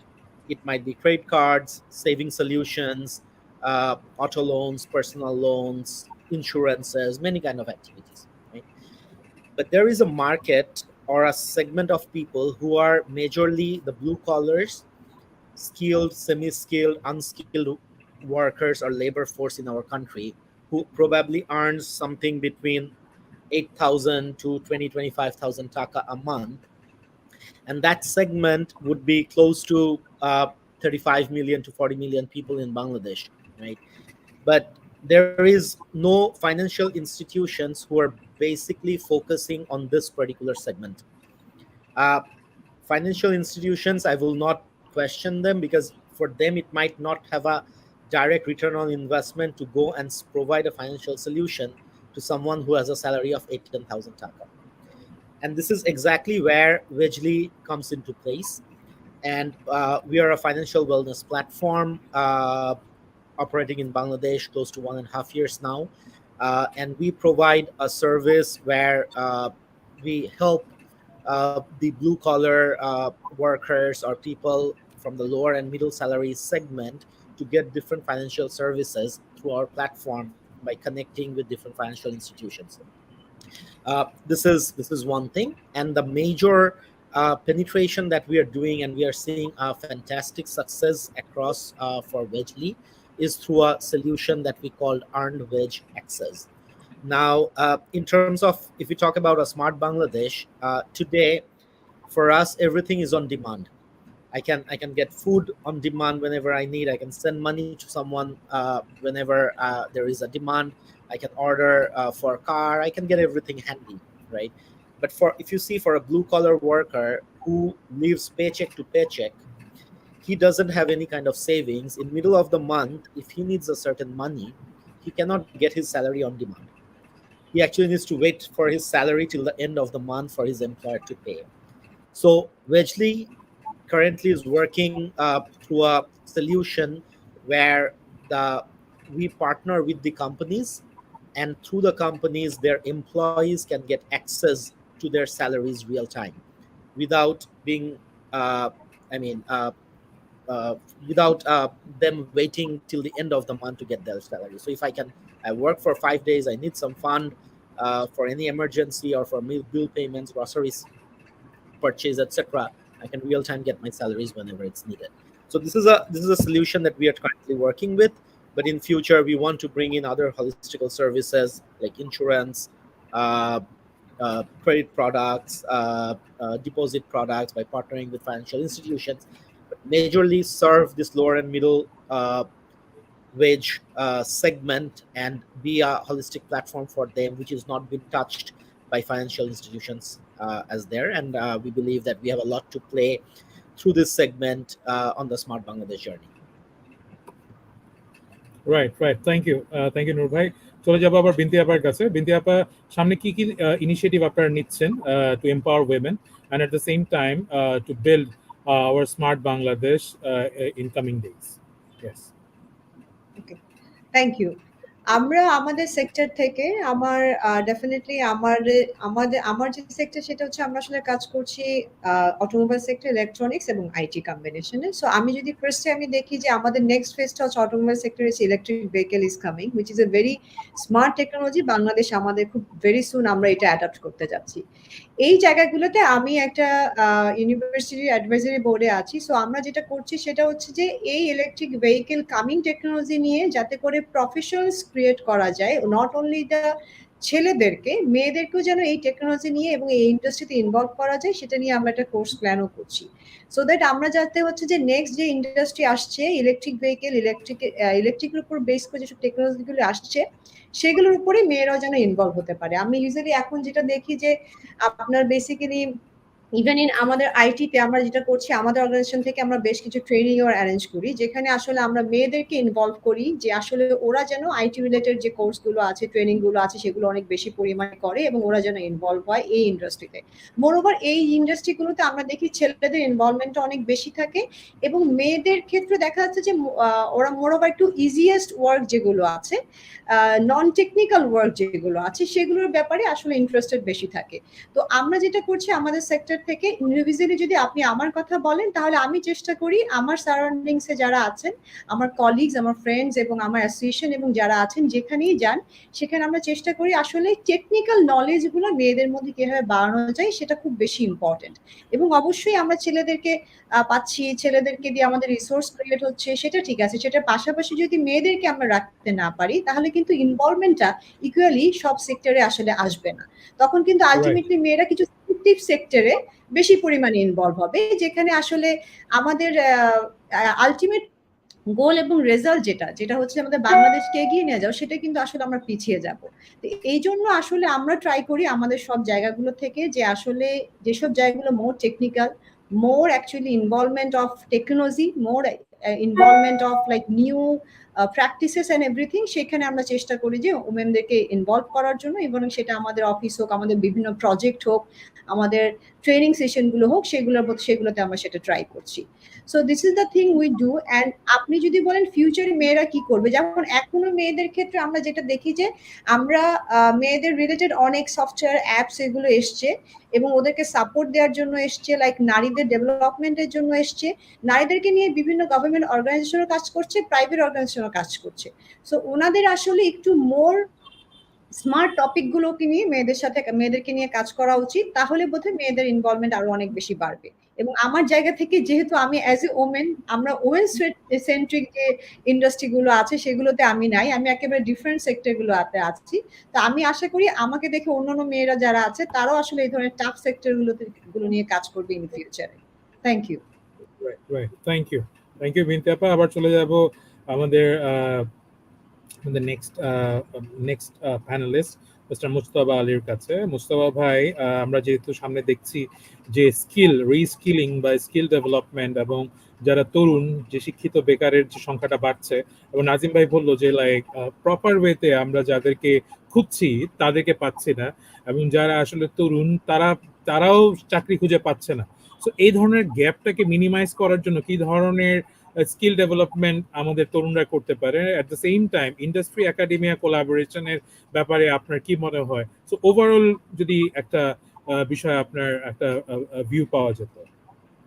It might be credit cards, saving solutions, auto loans, personal loans, insurances, many kind of activities, right? But there is a market or a segment of people who are majorly the blue collars, skilled, semi-skilled, unskilled workers or labor force in our country, who probably earns something between 8,000 to 25,000 taka a month. And that segment would be close to 35 million to 40 million people in Bangladesh, right? But there is no financial institutions who are basically focusing on this particular segment. Financial institutions, I will not question them, because for them it might not have a direct return on investment to go and provide a financial solution to someone who has a salary of 10,000 taka. And this is exactly where Wedgely comes into place. And we are a financial wellness platform operating in Bangladesh close to 1.5 years now. And we provide a service where we help the blue collar workers or people from the lower and middle salary segment to get different financial services through our platform by connecting with different financial institutions. This is one thing, and the major penetration that we are doing, and we are seeing a fantastic success across for Wedgely, is through a solution that we call Earned Wedge Access. Now, in terms of, if we talk about a Smart Bangladesh, today, for us, everything is on demand. I can get food on demand whenever I need. I can send money to someone whenever there is a demand. I can order for a car. I can get everything handy, right? But if you see, for a blue collar worker who lives paycheck to paycheck, he doesn't have any kind of savings. In middle of the month, if he needs a certain money, he cannot get his salary on demand. He actually needs to wait for his salary till the end of the month for his employer to pay. So Wedgely currently is working through a solution where we partner with the companies, and through the companies, their employees can get access to their salaries real time, without being, without them waiting till the end of the month to get their salary. So if I work for 5 days, I need some fund for any emergency or for bill payments, groceries purchase, etc. I can real time get my salaries whenever it's needed. So this is a solution that we are currently working with. But in future, we want to bring in other holistical services like insurance, credit products, deposit products, by partnering with financial institutions, but majorly serve this lower and middle wage segment and be a holistic platform for them, which is not been touched by financial institutions as there. And we believe that we have a lot to play through this segment on the Smart Bangladesh journey. Right, thank you Noor ভাই। চলে যাবো আবার বিনতি আপার কাছে। বিনতি আপা, সামনে কি কি ইনিশিয়েটিভ আপনারা নিচ্ছেন to empower women and at the same time to build our smart Bangladesh in coming days? Yes. Okay, thank you. আমরা আমাদের সেক্টর থেকে ডেফিনেটলি আমার যে সেক্টর সেটা হচ্ছে আমরা আসলে কাজ করছি অটোমোবাইল সেক্টর, ইলেকট্রনিক্স এবং আইটি কম্বিনেশনে। সো আমি যদি ফার্স্টে দেখি যে আমাদের নেক্সট ফেজটা হচ্ছে automobile sector, is electric vehicle is coming, which is a very smart technology. Bangladesh আমাদের খুব ভেরি সুন আমরা এটা অ্যাডাপ্ট করতে যাচ্ছি। এই জায়গাগুলোতে আমি একটা ইউনিভার্সিটির অ্যাডভাইজারি বোর্ডে আছি। সো আমরা যেটা করছি সেটা হচ্ছে যে এই ইলেকট্রিক ভেহিকেল কামিং টেকনোলজি নিয়ে যাতে করে প্রফেশনালস ক্রিয়েট করা যায়, নট অনলি দ্য ছেলেদেরকে, মেয়েদেরকেও যেন এই টেকনোলজি নিয়ে এবং এই ইন্ডাস্ট্রিতে ইনভলভ করা যায়, সেটা নিয়ে আমরা একটা কোর্স প্ল্যানও করছি। সো দ্যাট আমরা যাতে হচ্ছে যে নেক্সট যে ইন্ডাস্ট্রি আসছে ইলেকট্রিক ভেহিকেল, ইলেকট্রিকের উপর বেস করে যেসব টেকনোলজিগুলো আসছে সেগুলোর উপরে মেয়েরাও যেন ইনভলভ হতে পারে। আমি ইউজুয়ালি এখন যেটা দেখি যে আপনার বেসিক্যালি ইভেন ইন আমাদের আইটিতে আমরা যেটা করছি, আমাদের অর্গানাইজেশন থেকে আমরা বেশ কিছু ট্রেনিং অ্যারেঞ্জ করি, যেখানে আসলে আমরা মেয়েদেরকে ইনভলভ করি যে আসলে ওরা যেন আইটি রিলেটেড যে কোর্সগুলো আছে, ট্রেনিংগুলো আছে, সেগুলো অনেক বেশি পরিমাণে করে এবং ওরা যেন ইনভলভ হয় এই ইন্ডাস্ট্রিতে। মোরওভার এই ইন্ডাস্ট্রিগুলোতে আমরা দেখি ছেলেদের ইনভলভমেন্টটা অনেক বেশি থাকে এবং মেয়েদের ক্ষেত্রে দেখা যাচ্ছে যে ওরা মোরওভার একটু ইজিয়েস্ট ওয়ার্ক যেগুলো আছে, নন টেকনিক্যাল ওয়ার্ক যেগুলো আছে, সেগুলোর ব্যাপারে আসলে ইন্টারেস্টেড বেশি থাকে। তো আমরা যেটা করছি আমাদের সেক্টর থেকে, ইন্ডিভিজুয়ালি যদি আপনি আমার কথা বলেন, তাহলে আমি চেষ্টা করি আমার সারাউন্ডিংসে যারা আছেন, আমার কলিগস, আমার ফ্রেন্ডস এবং আমার অ্যাসোসিয়েশন এবং যারা আছেন, যেখানেই যান সেখানে আমরা চেষ্টা করি আসলে টেকনিক্যাল নলেজগুলো মেয়েদের মধ্যে কিভাবে বাড়ানো যায় সেটা খুব বেশি ইম্পর্টেন্ট। এবং অবশ্যই আমরা ছেলেদেরকে পাচ্ছি, ছেলেদেরকে দিয়ে আমাদের রিসোর্স ক্রিয়েট হচ্ছে, সেটা ঠিক আছে। সেটার পাশাপাশি যদি মেয়েদেরকে আমরা রাখতে না পারি তাহলে কিন্তু ইনভলভমেন্টটা ইকুয়ালি সব সেক্টরে আসলে আসবে না। তখন কিন্তু আলটিমেটলি মেয়েরা কিছু সেক্টরে বেশি পরিমাণে ইনভলভ হবে, যেখানে আসলে আমাদের আলটিমেট গোল এবং রেজাল্ট যেটা হচ্ছে আমাদের বাংলাদেশকে এগিয়ে নিয়ে যাও, সেটা কিন্তু আসলে আমরা পিছিয়ে যাব। তো এই জন্য আসলে আমরা ট্রাই করি আমাদের সব জায়গাগুলো থেকে যে আসলে যেসব জায়গাগুলো মোর technical, more actually involvement of technology, more involvement of like new practices and everything, সেখানে আমরা চেষ্টা করি যে ওমেনদেরকে ইনভলভ করার জন্য, এবং সেটা আমাদের অফিস হোক, আমাদের বিভিন্ন প্রজেক্ট হোক, আমাদের ট্রেনিং সেশনগুলো হোক, সেগুলোতে আমরা সেটা ট্রাই করছি। So this is the thing we do. And আপনি যদি বলেন ফিউচারে মেয়েরা কি করবে, যেমন এখনো মেয়েদের ক্ষেত্রে আমরা যেটা দেখি যে আমরা মেয়েদের রিলেটেড অনেক সফটওয়্যার অ্যাপস এগুলো এসছে এবং ওদেরকে সাপোর্ট দেওয়ার জন্য এসছে, লাইক নারীদের ডেভেলপমেন্টের জন্য এসছে, নারীদেরকে নিয়ে বিভিন্ন গভর্নমেন্ট অর্গানাইজেশনও কাজ করছে, প্রাইভেট অর্গানাইজেশনও কাজ করছে। সো ওনাদের আসলে একটু মোর স্মার্ট টপিকগুলোকে নিয়ে মেয়েদেরকে নিয়ে কাজ করা উচিত, তাহলে বোধহয় মেয়েদের ইনভলভমেন্ট আরো অনেক বেশি বাড়বে। এবং আমার জায়গা থেকে যেহেতু আমি অ্যাজ এ ওমেন, আমরা ওমেন সেন্ট্রিক যে ইন্ডাস্ট্রিগুলো আছে সেগুলোতে আমি নাই, আমি একেবারে ডিফারেন্ট সেক্টরগুলোতে আছি। তো আমি আশা করি আমাকে দেখে অন্যান্য মেয়েরা যারা আছে তারাও আসলে এই ধরনের টাফ সেক্টরগুলো নিয়ে কাজ করবে ইন ফিউচারে। Thank you. থ্যাংক ইউ বিনতি আপা। আবার চলে যাব আমাদের নেক্সট প্যানেলিস্ট মিস্টার মুস্তাফা আলীর কাছে। মুস্তাফা ভাই, আমরা যেহেতু সামনে দেখছি যে রিস্কিলিং বা স্কিল ডেভেলপমেন্ট এবং যারা তরুণ, যে শিক্ষিত বেকারের যে সংখ্যাটা বাড়ছে, এবং নাজিম ভাই বললো যে লাইক প্রপার ওয়েতে আমরা যাদেরকে খুঁজছি তাদেরকে পাচ্ছি না, এবং যারা আসলে তরুণ তারাও চাকরি খুঁজে পাচ্ছে না। সো এই ধরনের গ্যাপটাকে মিনিমাইজ করার জন্য কি ধরনের স্কিল ডেভেলপমেন্ট আমাদের তরুণরা করতে পারে? At the same time industry academia কোলাবোরেশনের ব্যাপারে আপনার কি মনে হয়? সো ওভারঅল যদি একটা বিষয় আপনার একটা ভিউ পাওয়া যেত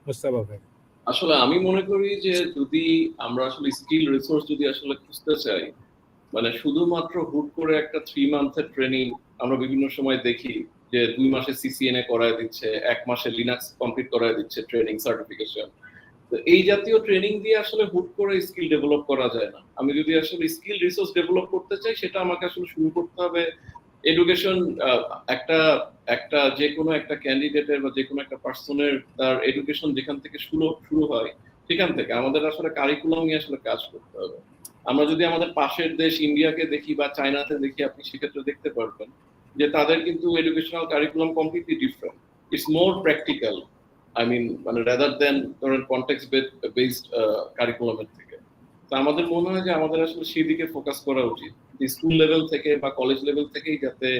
মুস্তাফা ভাই। আসলে আমি মনে করি যে যদি আমরা আসলে স্কিল রিসোর্স যদি আসলে খুঁজতে চাই, মানে শুধুমাত্র হুট করে একটা 3 মান্থের ট্রেনিং আমরা বিভিন্ন সময় দেখি যে 2 মাসে সিসিএনএ করায় দিচ্ছে, 1 মাসে লিনাক্স কমপ্লিট করায় দিচ্ছে ট্রেনিং সার্টিফিকেশন। তো এই জাতীয় ট্রেনিং দিয়ে আসলে হুট করে স্কিল ডেভেলপ করা যায় না। আমি যদি আসলে স্কিল রিসোর্স ডেভেলপ করতে চাই, সেটা আমাকে আসলে শুরু করতে হবে এডুকেশন। একটা যে কোনো একটা ক্যান্ডিডেটের বা যে কোনো একটা পার্সনের তার এডুকেশন যেখান থেকে শুরু হয় সেখান থেকে আমাদের আসলে কারিকুলামই আসলে কাজ করতে হবে। আমরা যদি আমাদের পাশের দেশ ইন্ডিয়াকে দেখি বা চায়নাতে দেখি, আপনি সেক্ষেত্রে দেখতে পারবেন যে তাদের কিন্তু educational curriculum completely different. It's more practical, I mean মানে রাদার দেন ধরেন কনটেক্সট বেসড কারিকুলামের থেকে। তো আমাদের মনে হয় যে আমাদের আসলে সেই দিকে ফোকাস করা উচিত, যে স্কুল লেভেল থেকে বা কলেজ লেভেল থেকেই যাতে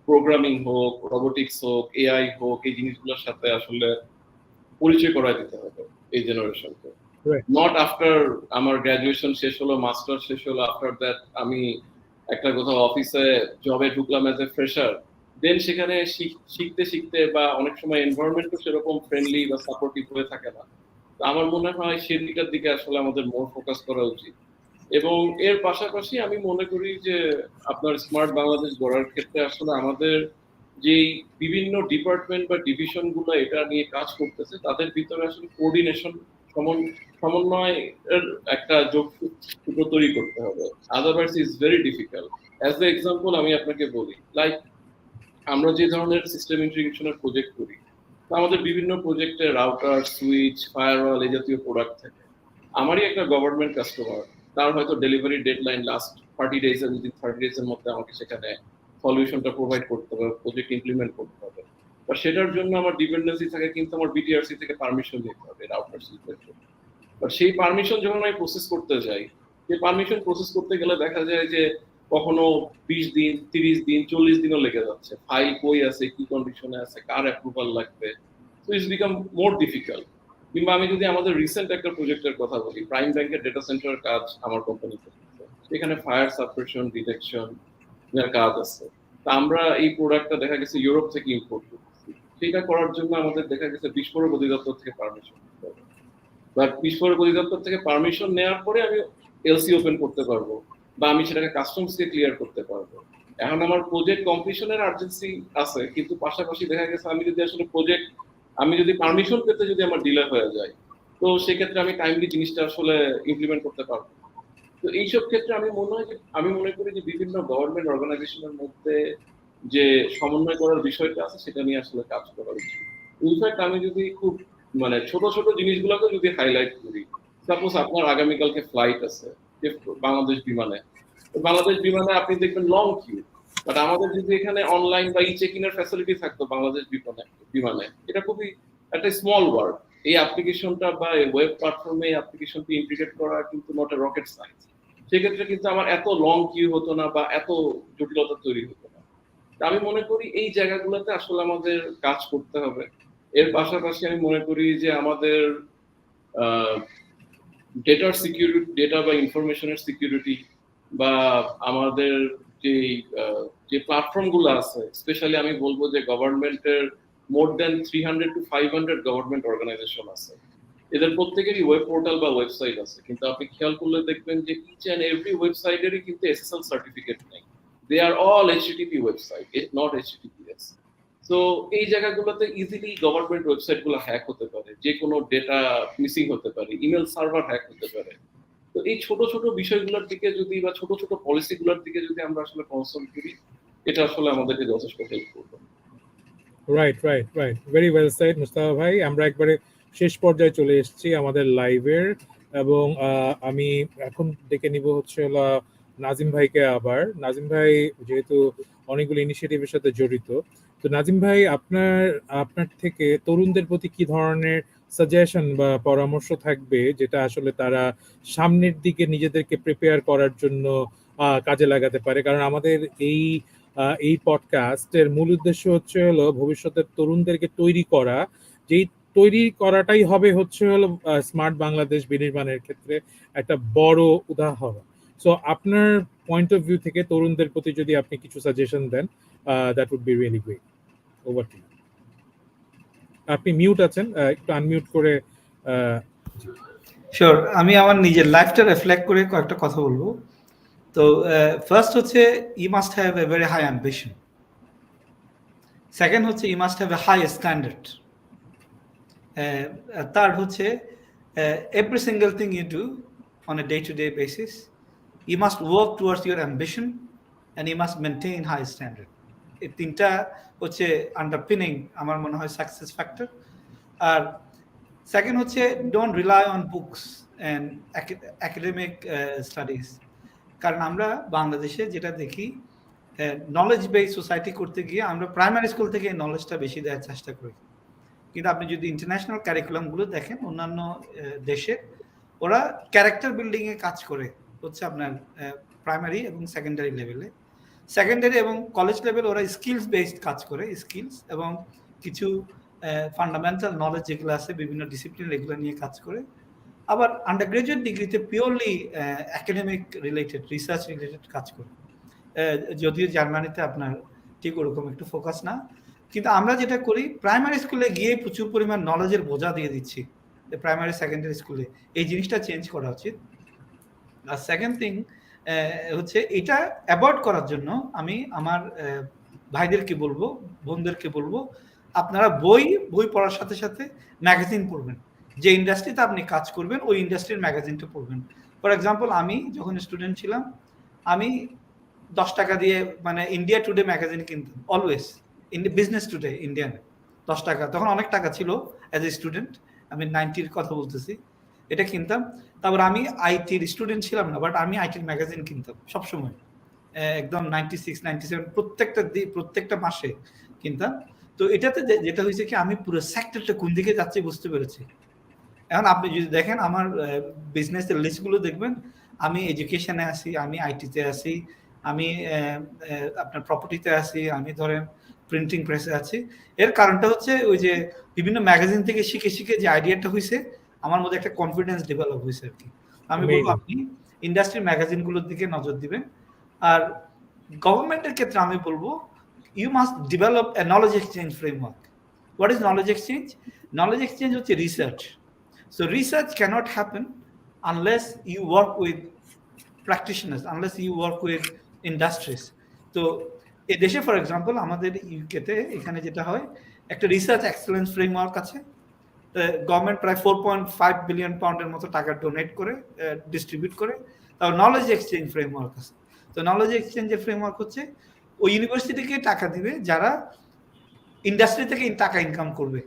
প্রোগ্রামিং হোক, রোবোটিক্স হোক, এআই হোক, এই জিনিসগুলোর সাথে আসলে পরিচয় করায় দিতে হবে এই জেনারেশনকে। নট আফটার আমার গ্রাজুয়েশন শেষ হলো, মাস্টার শেষ হলো, আফটার দ্যাট আমি একটা কোথাও অফিসে জবে ঢুকলাম অ্যাজ এ ফ্রেশার, দেন সেখানে শিখতে শিখতে বা অনেক সময় এনভায়রনমেন্টও সেরকম ফ্রেন্ডলি বা সাপোর্টিভ হয়ে থাকে না। তো আমার মনে হয় সেদিকটার দিকে আসলে আমাদের মোর ফোকাস করা উচিত। এবং এর পাশাপাশি আমি মনে করি যে আপনার স্মার্ট বাংলাদেশ গড়ার ক্ষেত্রে আসলে আমাদের যেই বিভিন্ন ডিপার্টমেন্ট বা ডিভিশন গুলো এটা নিয়ে কাজ করতেছে, তাদের ভিতরে আসলে কোঅর্ডিনেশন, সমন্বয়ের একটা যোগসূত্র তৈরি করতে হবে। Otherwise is very difficult. As the example আমি আপনাকে বলি, লাইক আমরা যে ধরনের সিস্টেম ইন্টিগ্রেশনের প্রজেক্ট করি, আমাদের বিভিন্ন প্রজেক্টে রাউটার, সুইচ, ফায়ারওয়াল এই জাতীয় প্রোডাক্ট থাকে। আমারই একটা গভর্নমেন্ট কাস্টমার, তার হয়তো delivery deadline last 30 days, within 30 ডেজের মধ্যে আমাকে সেখানে সলিউশনটা প্রোভাইড করতে হবে, প্রজেক্ট ইমপ্লিমেন্ট করতে হবে। বা সেটার জন্য আমার ডিপেন্ডেন্সি থাকে, কিন্তু আমার বিটিআরসি থেকে পারমিশন নিতে হবে রাউটার সুইচের জন্য। বাট সেই পারমিশন যখন আমি প্রসেস করতে যাই, সেই পারমিশন প্রসেস করতে গেলে দেখা যায় যে কখনো 20 দিন, 30 দিন, 40 দিনও লেগে যাচ্ছে। ফাইল কই আছে, কি কন্ডিশনে আছে, কার অ্যাপ্রুভাল লাগবে, so it's become more difficult. কিংবা আমি যদি আমাদের রিসেন্ট একটা প্রজেক্টের কথা বলি, প্রাইম ব্যাংকের ডেটা সেন্টারের কাজ আমার কোম্পানি করতেছে, সেখানে ফায়ার সাপ্রেশন ডিটেকশন এর কাজ আছে। তা আমরা এই প্রোডাক্টটা দেখা গেছে ইউরোপ থেকে ইম্পোর্ট করতেছি। সেটা করার জন্য আমাদের দেখা গেছে বিস্ফোরক অধিদপ্তর থেকে পারমিশন নিতে হবে। বাট বিস্ফোরক অধিদপ্তর থেকে পারমিশন নেওয়ার পরে আমি এলসি ওপেন করতে পারবো, বা আমি সেটাকে কাস্টমসকে ক্লিয়ার করতে পারবো। এখন আমার প্রজেক্ট কমপ্লিশনের আর্জেন্সি আছে, কিন্তু পাশাপাশি দেখা গেছে আমি যদি আসলে আমি যদি পারমিশন পেতে যদি আমার ডিলে হয়ে যায়, তো সেক্ষেত্রে আমি টাইমলি জিনিসটা আসলে ইমপ্লিমেন্ট করতে পারবো। তো এইসব ক্ষেত্রে আমি মনে করি যে বিভিন্ন গভর্নমেন্ট অর্গানাইজেশনের মধ্যে যে সমন্বয় করার বিষয়টা আছে, সেটা নিয়ে আসলে কাজ করা উচিত। ইনফ্যাক্ট আমি যদি খুব মানে ছোট ছোট জিনিসগুলোকে যদি হাইলাইট করি, সাপোজ আপনার আগামীকালকে ফ্লাইট আছে বাংলাদেশ বিমানে, বাংলাদেশ বিমানে আপনি দেখবেন লং কিউ, বাট আমাদের যদি এখানে অনলাইন বা ই চেক ইনের ফ্যাসিলিটি থাকতো বাংলাদেশ বিমানে, এটা খুবই একটা স্মল ওয়ার্ড। এই অ্যাপ্লিকেশনটা বা ওয়েব প্ল্যাটফর্মে অ্যাপ্লিকেশনটি ইন্টিগ্রেট করা কিন্তু নট এ রকেট সায়েন্স। সেক্ষেত্রে কিন্তু আমার এত লং কিউ হতো না বা এত জটিলতা তৈরি হতো না। আমি মনে করি এই জায়গাগুলোতে আসলে আমাদের কাজ করতে হবে। এর পাশাপাশি আমি মনে করি যে আমাদের ডেটার সিকিউরিটি, ডেটা বা ইনফরমেশনের সিকিউরিটি, বা আমাদের যে প্ল্যাটফর্মগুলো আছে, স্পেশালি আমি বলবো যে গভর্নমেন্টের মোর দেন 300 to 500 গভর্নমেন্ট অর্গানাইজেশন আছে, এদের প্রত্যেকেরই ওয়েব পোর্টাল বা ওয়েবসাইট আছে, কিন্তু আপনি খেয়াল করলে দেখবেন যে ইচ অ্যান্ড এভরি ওয়েবসাইটেরই কিন্তু এসএসএল সার্টিফিকেট নেই। They are all HTTP website, not HTTPS। So এই জায়গাগুলোতে ইজিলি গভর্নমেন্ট ওয়েবসাইটগুলো হ্যাক হতে পারে, যে কোনো ডেটা মিসিং হতে পারে, ইমেল সার্ভার হ্যাক হতে পারে। তো এই ছোট ছোট বিষয়গুলোর দিকে যদি বা ছোট ছোট পলিসিগুলোর দিকে যদি আমরা আসলে কনসার্ন করি, এটা আসলে আমাদেরকে যথেষ্ট হেল্প করবে। Right, very well said Mustafa ভাই। আমরা একবারে শেষ পর্যায়ে চলে এসেছি আমাদের লাইভের, এবং আমি এখন ডেকে নিব হচ্ছে নাজিম ভাইকে। আবার নাজিম ভাই যেহেতু অনেকগুলো ইনিশিয়েটিভের সাথে জড়িত, তো নাজিম ভাই আপনার থেকে তরুণদের প্রতি কি ধরনের সাজেশন বা পরামর্শ থাকবে, যেটা আসলে তারা সামনের দিকে নিজেদেরকে প্রিপেয়ার করার জন্য কাজে লাগাতে পারে? কারণ আমাদের এই পডকাস্টের মূল উদ্দেশ্য হচ্ছে ভবিষ্যতের তরুণদেরকে তৈরি করা, যেই তৈরি করাটাই হবে হচ্ছে স্মার্ট বাংলাদেশ বিনির্মাণের ক্ষেত্রে একটা বড় উদাহরণ। সো আপনার পয়েন্ট অফ ভিউ থেকে তরুণদের প্রতি যদি আপনি কিছু সাজেশন দেন, that would be really great. Over to you. আপনি মিউট আছেন, একটু আনমিউট করে। শিওর, আমি আমার নিজের লাইফটা রিফ্লেক্ট করে কয়েকটা কথা বলবো। তো ফার্স্ট হচ্ছে you must have a very high ambition. Second হচ্ছে you must have a high standard. Third হচ্ছে every single thing you do on a day-to-day basis, you must work towards your ambition and you must maintain high standard. এই তিনটা হচ্ছে আন্ডারপিনিং আমার মনে হয় সাকসেস ফ্যাক্টর। আর সেকেন্ড হচ্ছে don't rely on books and academic studies. কারণ আমরা বাংলাদেশে যেটা দেখি নলেজ বেস সোসাইটি করতে গিয়ে আমরা প্রাইমারি স্কুল থেকে নলেজটা বেশি দেওয়ার চেষ্টা করি, কিন্তু আপনি যদি ইন্টারন্যাশনাল কারিকুলামগুলো দেখেন অন্যান্য দেশে, ওরা ক্যারেক্টার বিল্ডিং এ কাজ করে হচ্ছে আপনার প্রাইমারি এবং সেকেন্ডারি লেভেলে। সেকেন্ডারি এবং কলেজ লেভেল ওরা স্কিলস বেসড কাজ করে, স্কিলস এবং কিছু ফান্ডামেন্টাল নলেজ যেগুলো আছে বিভিন্ন ডিসিপ্লিন এগুলো নিয়ে কাজ করে। আবার আন্ডার গ্রাজুয়েট ডিগ্রিতে purely academic related research related কাজ করে, যদিও জার্মানিতে আপনার ঠিক ওরকম একটু ফোকাস না। কিন্তু আমরা যেটা করি প্রাইমারি স্কুলে গিয়ে প্রচুর পরিমাণ নলেজের বোঝা দিয়ে দিচ্ছি প্রাইমারি সেকেন্ডারি স্কুলে, এই জিনিসটা চেঞ্জ করা উচিত। আর সেকেন্ড থিং হচ্ছে এটা অ্যাভয়েড করার জন্য আমি আমার ভাইদেরকে বলবো, বোনদেরকে বলবো, আপনারা বই পড়ার সাথে সাথে ম্যাগাজিন পড়বেন। যে ইন্ডাস্ট্রিতে আপনি কাজ করবেন ওই ইন্ডাস্ট্রির ম্যাগাজিনটা পড়বেন। ফর এক্সাম্পল আমি যখন স্টুডেন্ট ছিলাম আমি 10 টাকা দিয়ে মানে ইন্ডিয়া টুডে ম্যাগাজিন কিনতাম অলওয়েজ, বিজনেস টুডে ইন্ডিয়ান 10 টাকা, তখন অনেক টাকা ছিল অ্যাজ এ স্টুডেন্ট, আমি 90-র কথা বলতেছি, এটা কিনতাম। তারপর আমি আইটির স্টুডেন্ট ছিলাম না, বাট আমি আইটির ম্যাগাজিন কিনতাম সবসময়, একদম 96, 97 প্রত্যেকটা মাসে কিনতাম। তো এটাতে যেটা হয়েছে কি আমি পুরো সেক্টরটা কোন দিকে যাচ্ছে বুঝতে পেরেছি। এখন আপনি যদি দেখেন আমার বিজনেসের লিস্টগুলো দেখবেন, আমি এডুকেশনে আছি, আমি আইটিতে আছি, আমি আপনার প্রপার্টিতে আছি, আমি ধরেন প্রিন্টিং প্রেসে আছি। এর কারণটা হচ্ছে ওই যে বিভিন্ন ম্যাগাজিন থেকে শিখে শিখে যে আইডিয়াটা হয়েছে আমার মধ্যে একটা কনফিডেন্স ডেভেলপ হয়েছে আর কি। আমি বলবো আপনি ইন্ডাস্ট্রি ম্যাগাজিনগুলোর দিকে নজর দিবেন। আর গভর্নমেন্টের ক্ষেত্রে আমি বলবো you must develop a knowledge exchange framework. What is knowledge exchange? Knowledge exchange is research. So research cannot happen unless you work with practitioners, unless you work with industries. So এই দেশে ফর এক্সাম্পল আমাদের ইউকেতে এখানে যেটা হয় একটা রিসার্চ এক্সেলেন্স ফ্রেমওয়ার্ক আছে, গভর্নমেন্ট প্রায় 4.5 বিলিয়ন পাউন্ডের মতো টাকা ডোনেট করে ডিস্ট্রিবিউট করে। তার নলেজ এক্সচেঞ্জ ফ্রেমওয়ার্ক আছে। তো নলেজ এক্সচেঞ্জের ফ্রেমওয়ার্ক হচ্ছে ওই ইউনিভার্সিটিকে টাকা দিবে যারা ইন্ডাস্ট্রি থেকে টাকা ইনকাম করবে।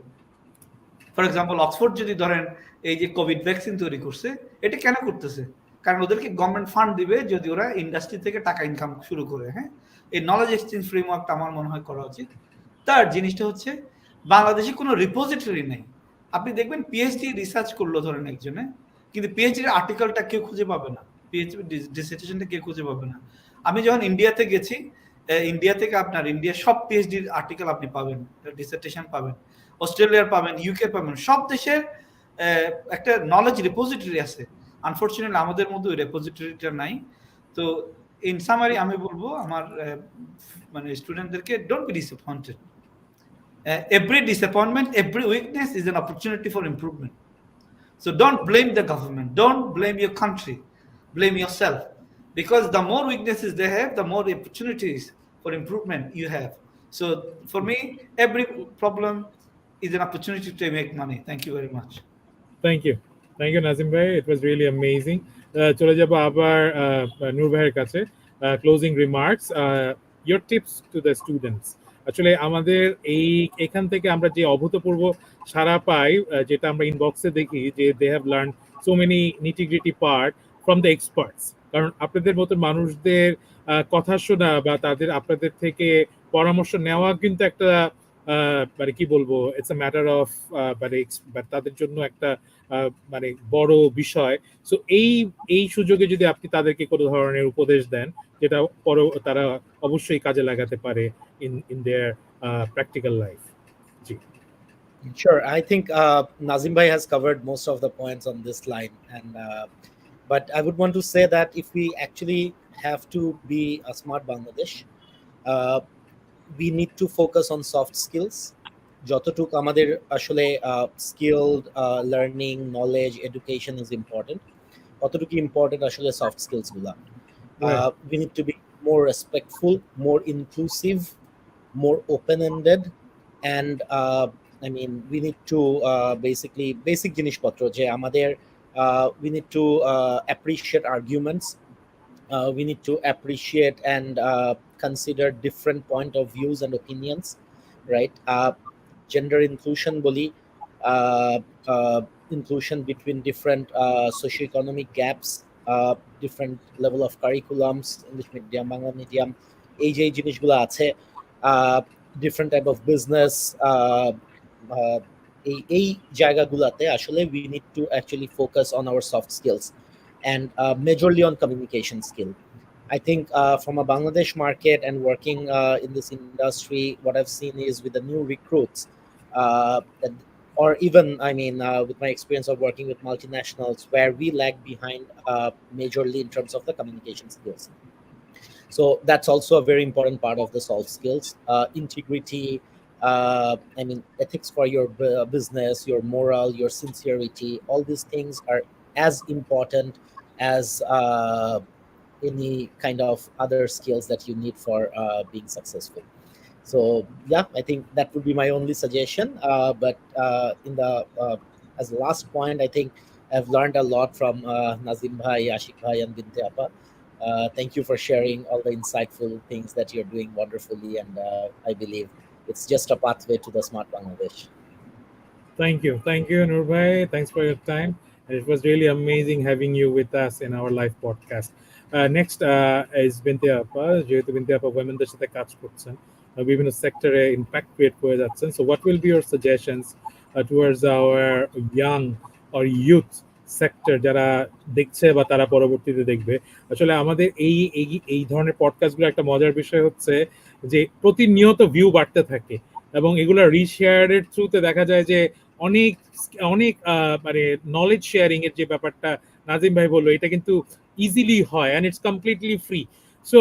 ফর এক্সাম্পল অক্সফোর্ড যদি ধরেন এই যে কোভিড ভ্যাকসিন তৈরি করছে, এটা কেন করতেছে? কারণ ওদেরকে গভর্নমেন্ট ফান্ড দিবে যদি ওরা ইন্ডাস্ট্রি থেকে টাকা ইনকাম শুরু করে। হ্যাঁ, এই নলেজ এক্সচেঞ্জ ফ্রেমওয়ার্কটা আমার মনে হয় করা উচিত। তার জিনিসটা হচ্ছে বাংলাদেশে কোনো রিপোজিটরি নেই। আপনি দেখবেন পিএইচডি রিসার্চ করলো ধরেন একজনে, কিন্তু পিএইচডির আর্টিকেলটা কেউ খুঁজে পাবে না, পিএইচডি ডিসের্টেশনটা কেউ খুঁজে পাবে না। আমি যখন ইন্ডিয়াতে গেছি, ইন্ডিয়া থেকে আপনার ইন্ডিয়ার সব পিএইচডির আর্টিকেল আপনি পাবেন, ডিসের্টেশন পাবেন, অস্ট্রেলিয়ার পাবেন, ইউকে পাবেন, সব দেশের একটা নলেজ রিপোজিটরি আছে। আনফরচুনেটলি আমাদের মধ্যে ওই রিপোজিটরিটা নাই। তো ইন সামারি আমি বলবো আমার মানে স্টুডেন্টদেরকে don't be disappointed. Every disappointment, every weakness is an opportunity for improvement. So don't blame the government, don't blame your country, blame yourself. Because the more weaknesses they have, the more opportunities for improvement you have. So for me, every problem is an opportunity to make money. Thank you very much. Thank you, Nazim bhai. It was really amazing. চলে যাব আবার নূর ভাইয়ের কাছে। Closing remarks, your tips to the students. আসলে আমাদের এখান থেকে আমরা যে অভূতপূর্ব সারা পাই, যেটা আমরা ইনবক্সে দেখি যে they have learn so many nitty gritty part from the experts. কারণ আপনাদের মতো মানুষদের কথা শোনা বা আপনাদের থেকে পরামর্শ নেওয়া কিন্তু একটা মানে কি বলবো, ইটস আ ম্যাটার অফ মানে তাদের জন্য একটা মানে বড় বিষয়। সো এই সুযোগে যদি আপনি তাদেরকে কোনো ধরনের উপদেশ দেন যেটা পরে তারা অবশ্যই কাজে লাগাতে পারে in their practical life. Sure, I think Nazim bhai has covered most of the points on this line, and but I would want to say that if we actually have to be a smart Bangladesh, we need to focus on soft skills. যতটুক আমাদের আসলে skilled learning, knowledge, education is important, ততটুকু important আসলে soft skills গুলা। We need to be more respectful, more inclusive, more open-ended, and I mean we need to basically basic জিনিসপত্র যে আমাদের we need to appreciate arguments, we need to appreciate and consider different point of views and opinions, right? Gender inclusion boli, inclusion between different socioeconomic gaps, different level of curriculums, English medium, Bangla medium, এই যে জিনিসগুলো আছে, different type of business, এই জায়গাগুলোতে আসলে we need to actually focus on our soft skills and majorly on communication skill. I think from a Bangladesh market and working in this industry, what I've seen is with the new recruits, or even, I mean, with my experience of working with multinationals, where we lag behind majorly in terms of the communication skills. So that's also a very important part of the soft skills. Integrity, I mean, ethics for your business, your moral, your sincerity, all these things are as important as any kind of other skills that you need for being successful. So yeah, I think that would be my only suggestion. But in the as a last point, I think I've learned a lot from Nazim Bhai, Ashik Bhai, and Binte Appa. Thank you for sharing all the insightful things that you're doing wonderfully, and I believe it's just a pathway to the smart Bangladesh. Thank you, Noor Bhai. Thanks for your time. And it was really amazing having you with us in our live podcast. Next is Binte Appa. যেহেতু Binte Appa womenদের সাথে কাজ করছেন, বিভিন্ন সেক্টরে ইম্প্যাক্ট ক্রিয়েট করে যাচ্ছেন, so what will be your suggestions towards our young or youth sector যারা দেখছে বা তারা পরবর্তীতে দেখবে? আসলে আমাদের এই ধরনের পডকাস্টগুলো একটা মজার বিষয় হচ্ছে যে প্রতিনিয়ত ভিউ বাড়তে থাকে এবং এগুলো রিশেয়ারের থ্রুতে দেখা যায় যে অনেক মানে নলেজ শেয়ারিং এর যে ব্যাপারটা নাজিম ভাই বললো, এটা কিন্তু ইজিলি হয় and it's completely free. So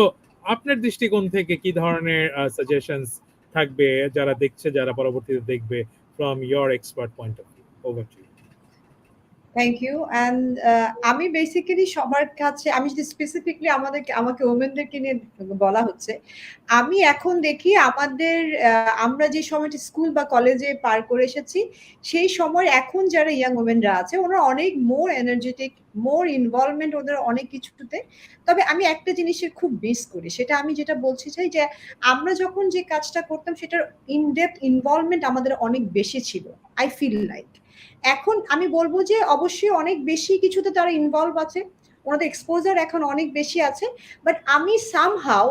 আপনার দৃষ্টিকোণ থেকে কি ধরনের সাজেশনস থাকবে যারা দেখছে, যারা পরবর্তীতে দেখবে, from your expert point of view? Over to you. Thank you. And আমি বেসিক্যালি সবার কাছে, আমি যদি স্পেসিফিকলি আমাকে ওমেনদেরকে নিয়ে বলা হচ্ছে, আমি এখন দেখি আমরা যে সময়টা স্কুল বা কলেজে পার করে এসেছি, সেই সময় এখন যারা ইয়াং ওমেনরা আছে ওনারা অনেক মোর এনার্জেটিক, মোর ইনভলভমেন্ট ওদের অনেক কিছুতে। তবে আমি একটা জিনিসের খুব মিস করি, সেটা আমি যেটা বলতে চাই যে আমরা যখন যে কাজটা করতাম সেটার ইনডেপথ ইনভলভমেন্ট আমাদের অনেক বেশি ছিল, আই ফিল লাইক। এখন আমি বলবো যে অবশ্যই অনেক বেশি কিছুতে তারা ইনভলভ আছে, ওনাদের এক্সপোজার এখন অনেক বেশি আছে, বাট আমি সামহাউ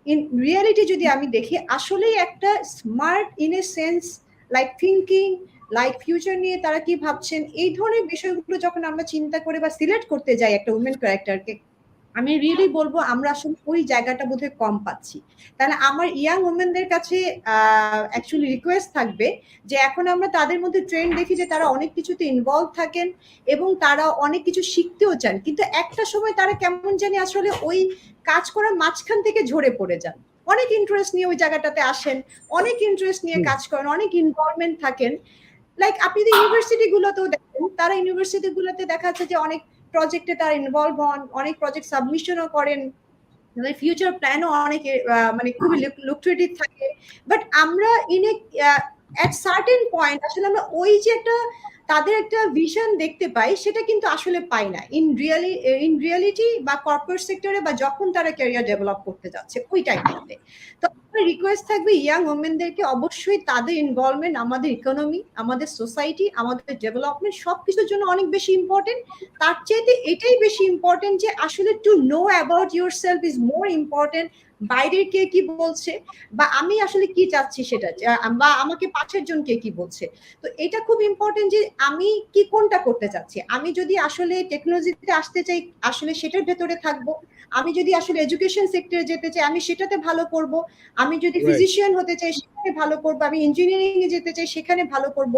ইন রিয়ালিটি যদি আমি দেখি, আসলেই একটা smart in a sense, like thinking, like future নিয়ে তারা কি ভাবছেন, এই ধরনের বিষয়গুলো যখন আমরা চিন্তা করে বা সিলেক্ট করতে যাই একটা উমেন ক্যারেক্টারকে, আমি রিয়েলি বলবো আমরা আসলে ওই জায়গাটা বোধহয় কম পাচ্ছি। তাহলে আমার ইয়াং ওমেনদের কাছে অ্যাকচুয়ালি রিকোয়েস্ট থাকবে যে এখন আমরা তাদের মধ্যে ট্রেন্ড দেখি যে তারা অনেক কিছুতে ইনভলভ থাকেন এবং তারা অনেক কিছু শিখতেও চান, কিন্তু একটা সময় তারা কেমন জানি আসলে ওই কাজ করার মাঝখান থেকে ঝরে পড়ে যান। অনেক ইন্টারেস্ট নিয়ে ওই জায়গাটাতে আসেন, অনেক ইন্টারেস্ট নিয়ে কাজ করেন, অনেক ইনভলভমেন্ট থাকেন। লাইক আপনি যদি ইউনিভার্সিটি গুলোতেও দেখেন, তারা ইউনিভার্সিটি গুলোতে দেখা যাচ্ছে যে অনেক প্রজেক্টে তারা ইনভলভ হন, অনেক প্রজেক্ট সাবমিশনও করেন, ফিউচার প্ল্যানও অনেক মানে খুবই লুক্রেটিভ থাকে। বাট আমরা এট সার্টেন পয়েন্ট আসলে আমরা ওই যে একটা তাদের একটা ভিশন দেখতে পাই, সেটা কিন্তু আসলে পাই না ইন রিয়ালিটি বা কর্পোরেট সেক্টরে, বা যখন তারা ক্যারিয়ার ডেভেলপ করতে যাচ্ছে ওই টাইমটাতে। তো আমার রিকোয়েস্ট থাকবে ইয়াং ওমেনদেরকে, অবশ্যই তাদের ইনভলভমেন্ট আমাদের ইকোনমি, আমাদের সোসাইটি, আমাদের ডেভেলপমেন্ট সবকিছুর জন্য অনেক বেশি ইম্পর্টেন্ট। তার চাইতে এটাই বেশি ইম্পর্টেন্ট যে আসলে to know about your self is more important. বাইরের কে কি বলছে বা আমি আসলে কি চাচ্ছি সেটা, বা আমাকে পাশের জন কে কি বলছে, তো এটা খুব ইম্পর্টেন্ট যে আমি কি কোনটা করতে চাচ্ছি। আমি যদি আসলে টেকনোলজিতে আসতে চাই, আসলে সেটার ভেতরে থাকবো। আমি যদি আসলে এডুকেশন সেক্টরে যেতে চাই, আমি সেটাতে ভালো করব। আমি যদি ফিজিশিয়ান হতে চাই, সেখানে ভালো করবো। আমি ইঞ্জিনিয়ারিং এ যেতে চাই, সেখানে ভালো করব।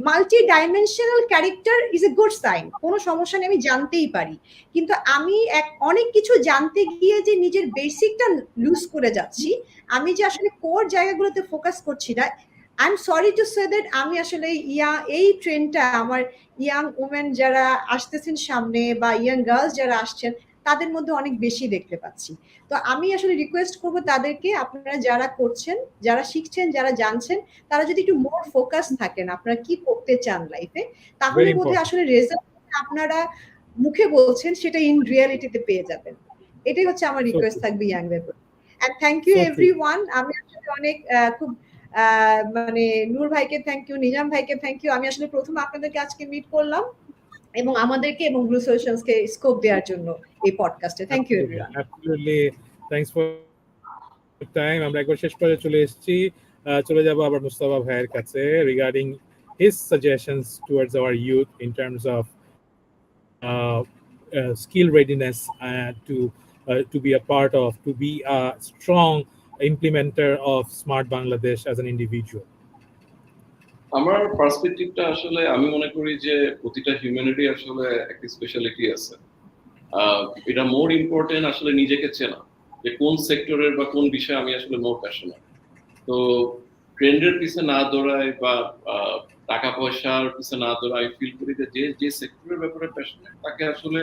Multi dimensional character is a good sign, কোনো সমস্যা নেই, আমি জানতেই পারি। কিন্তু আমি অনেক কিছু জানতে গিয়ে যে নিজের বেসিকটা লুজ করে যাচ্ছি, আমি যে আসলে কোর জায়গাগুলোতে ফোকাস করছি না, I am sorry to say that আমি আসলে এই ট্রেন্ডটা আমার ইয়াং ওমেন যারা আসতেছেন সামনে বা ইয়াং গার্লস যারা আসছেন তাদের মধ্যে অনেক বেশি দেখতে পাচ্ছি। তো আমি আসলে রিকোয়েস্ট করবো তাদেরকে, আপনারা যারা করছেন, যারা শিখছেন, যারা জানছেন, তারা যদি একটু মোর ফোকাস থাকেন আপনারা কি করতে চান লাইফে, তাহলে বোধহয় আসলে রেজাল্ট আপনারা মুখে বলছেন সেটা ইন রিয়ালিটিতে পেয়ে যাবেন। এটাই হচ্ছে আমার রিকোয়েস্ট থাকবে ইয়াংদের প্রতি। And thank you everyone. আমি আসলে অনেক খুব মানে নূর ভাইকে থ্যাংক ইউ, নিজাম ভাইকে থ্যাংক ইউ। আমি আসলে প্রথম আপনাদেরকে আজকে মিট করলাম, এবং আমাদেরকে এবং ব্লু সলিউশনসকে স্কোপ দেওয়ার জন্য এই পডকাস্টে। Thank you everyone. Absolutely, thanks for time. আমরা একবার শেষ পর্যায়ে চলে এসেছি, চলে যাব আবার মুস্তাফা ভাইয়ের কাছে regarding his suggestions towards our youth in terms of skill readiness to be a part of, to be a strong implementer of Smart Bangladesh as an individual. আমার পার্সপেক্টিভটা আসলে আমি মনে করি যে প্রতিটা হিউম্যানিটি আসলে একটা স্পেশালিটি আছে। এটা মোর ইম্পর্টেন্ট আসলে নিজেকে চেনা, যে কোন সেক্টরের বা কোন বিষয়ে আমি আসলে মোর প্যাশনেট। তো ট্রেন্ডের পিছে না দৌড়াই বা টাকা পয়সার পিছে না দৌড়াই, ফিল করি যে যে সেক্টরের ব্যাপারে প্যাশনেট তাকে আসলে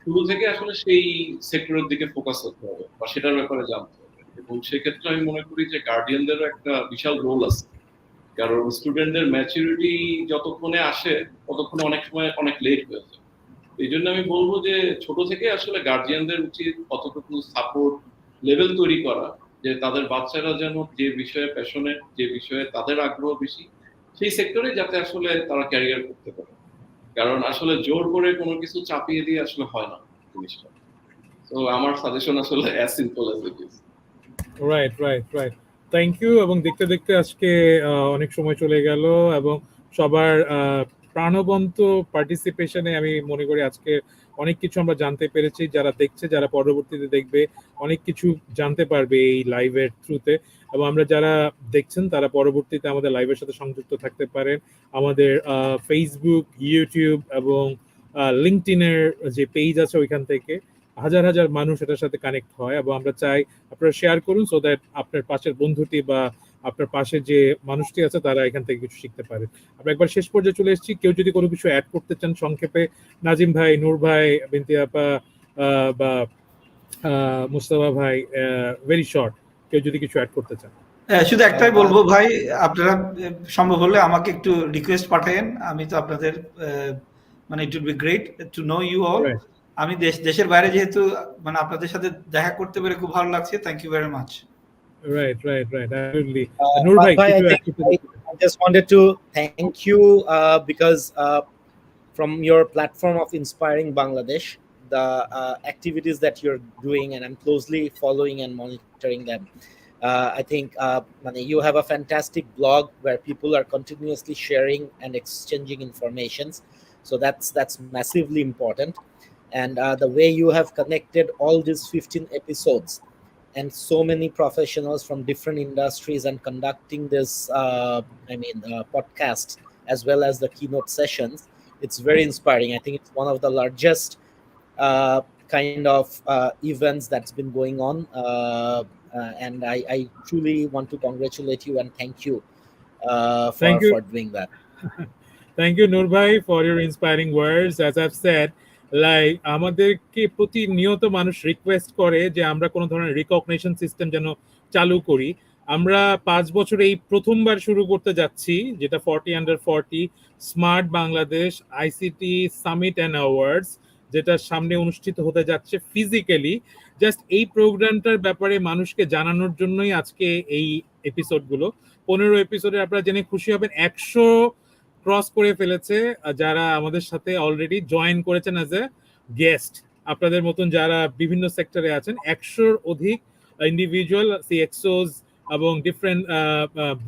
শুরু থেকে আসলে সেই সেক্টরের দিকে ফোকাস করতে হবে বা সেটার ব্যাপারে জানতে হবে। এবং সেক্ষেত্রে আমি মনে করি যে গার্ডিয়ানদেরও একটা বিশাল রোল আছে, কারণ স্টুডেন্টদের ম্যাচুরিটি যতক্ষণে আসে ততক্ষণে অনেক সময় অনেক লেট হয়ে যায়। এই জন্য আমি বলবো যে ছোট থেকে আসলে গার্জিয়ানদের উচিত কতটুকু সাপোর্ট লেভেল তৈরি করা, যে তাদের বাচ্চারা যেন যে বিষয়ে প্যাশনেট, যে বিষয়ে তাদের আগ্রহ বেশি, সেই সেক্টরে যাতে আসলে তারা ক্যারিয়ার করতে পারে। কারণ আসলে জোর করে কোনো কিছু চাপিয়ে দিয়ে আসলে হয় না জিনিসটা। তো আমার সাজেশন আসলে as simple as it is. Right right right, thank you. এবং দেখতে দেখতে আজকে অনেক সময় চলে গেল এবং সবার প্রাণবন্ত পার্টিসিপেশনে আমি মনে করি আজকে অনেক কিছু আমরা জানতে পেরেছি। যারা দেখছে, যারা পরবর্তীতে দেখবে, অনেক কিছু জানতে পারবে এই লাইভের থ্রুতে। এবং আমরা যারা দেখছেন তারা পরবর্তীতে আমাদের লাইভের সাথে সংযুক্ত থাকতে পারেন। আমাদের ফেসবুক, ইউটিউব এবং লিঙ্কডইনের যে পেজ আছে ওইখান থেকে হাজার হাজার মানুষ এটার সাথে কানেক্ট হয়। এবং আমরা চাই আপনারা শেয়ার করুন, সো দ্যাট আপনার পাশের বন্ধুটি বা আপনার পাশে যে মানুষটি আছে তারা এখান থেকে কিছু শিখতে পারে। আমরা একবার শেষ পর্যায়ে চলে এসেছি। কেউ যদি কোনো কিছু অ্যাড করতে চান সংক্ষেপে, নাজিম ভাই, নূর ভাই, বিনতি আপা বা মুস্তাফা ভাই, ভেরি শর্ট, কেউ যদি কিছু অ্যাড করতে চান। শুধু একটাই বলবো ভাই, আপনারা সম্ভব হলে আমাকে একটু রিকোয়েস্ট পাঠায়েন। আমি তো আপনাদের মানে it would be great to know you all. আমি দেশের বাইরে যেহেতু মানে আপনাদের সাথে দেখা করতে পেরে খুব ভালো লাগছে। Thank you very much. Right. Absolutely. Noor bhai, I just wanted to thank you because from your platform of Inspiring Bangladesh, the activities that you're doing, and I'm closely following and monitoring them. I think you have a fantastic blog where people are continuously sharing and exchanging information. So that's massively important. And the way you have connected all these 15 episodes and so many professionals from different industries and conducting this podcast as well as the keynote sessions, it's very inspiring. I think it's one of the largest kind of events that's been going on, and I truly want to congratulate you and thank you for doing that. Thank you, Noor bhai, for your inspiring words. As I've said, আমাদেরকে প্রতিনিয়ত মানুষ রিকোয়েস্ট করে যে আমরা কোনো ধরনের রিকগনিশন সিস্টেম যেন চালু করি। আমরা 5 বছরে এই প্রথমবার শুরু করতে যাচ্ছি, যেটা 40 smart Bangladesh ICT summit and awards, যেটা সামনে অনুষ্ঠিত হতে যাচ্ছে ফিজিক্যালি। জাস্ট এই প্রোগ্রামটার ব্যাপারে মানুষকে জানানোর জন্যই আজকে এই এপিসোডগুলো। 15 এপিসোডে আপনারা জেনে খুশি হবেন 100 ক্রস করে ফেলেছে যারা আমাদের সাথে অলরেডি জয়েন করেছেন অ্যাজ এ গেস্ট। আপনাদের মতন যারা বিভিন্ন সেক্টরে আছেন, 100-র অধিক ইন্ডিভিজুয়াল সিএক্সওস এবং ডিফারেন্ট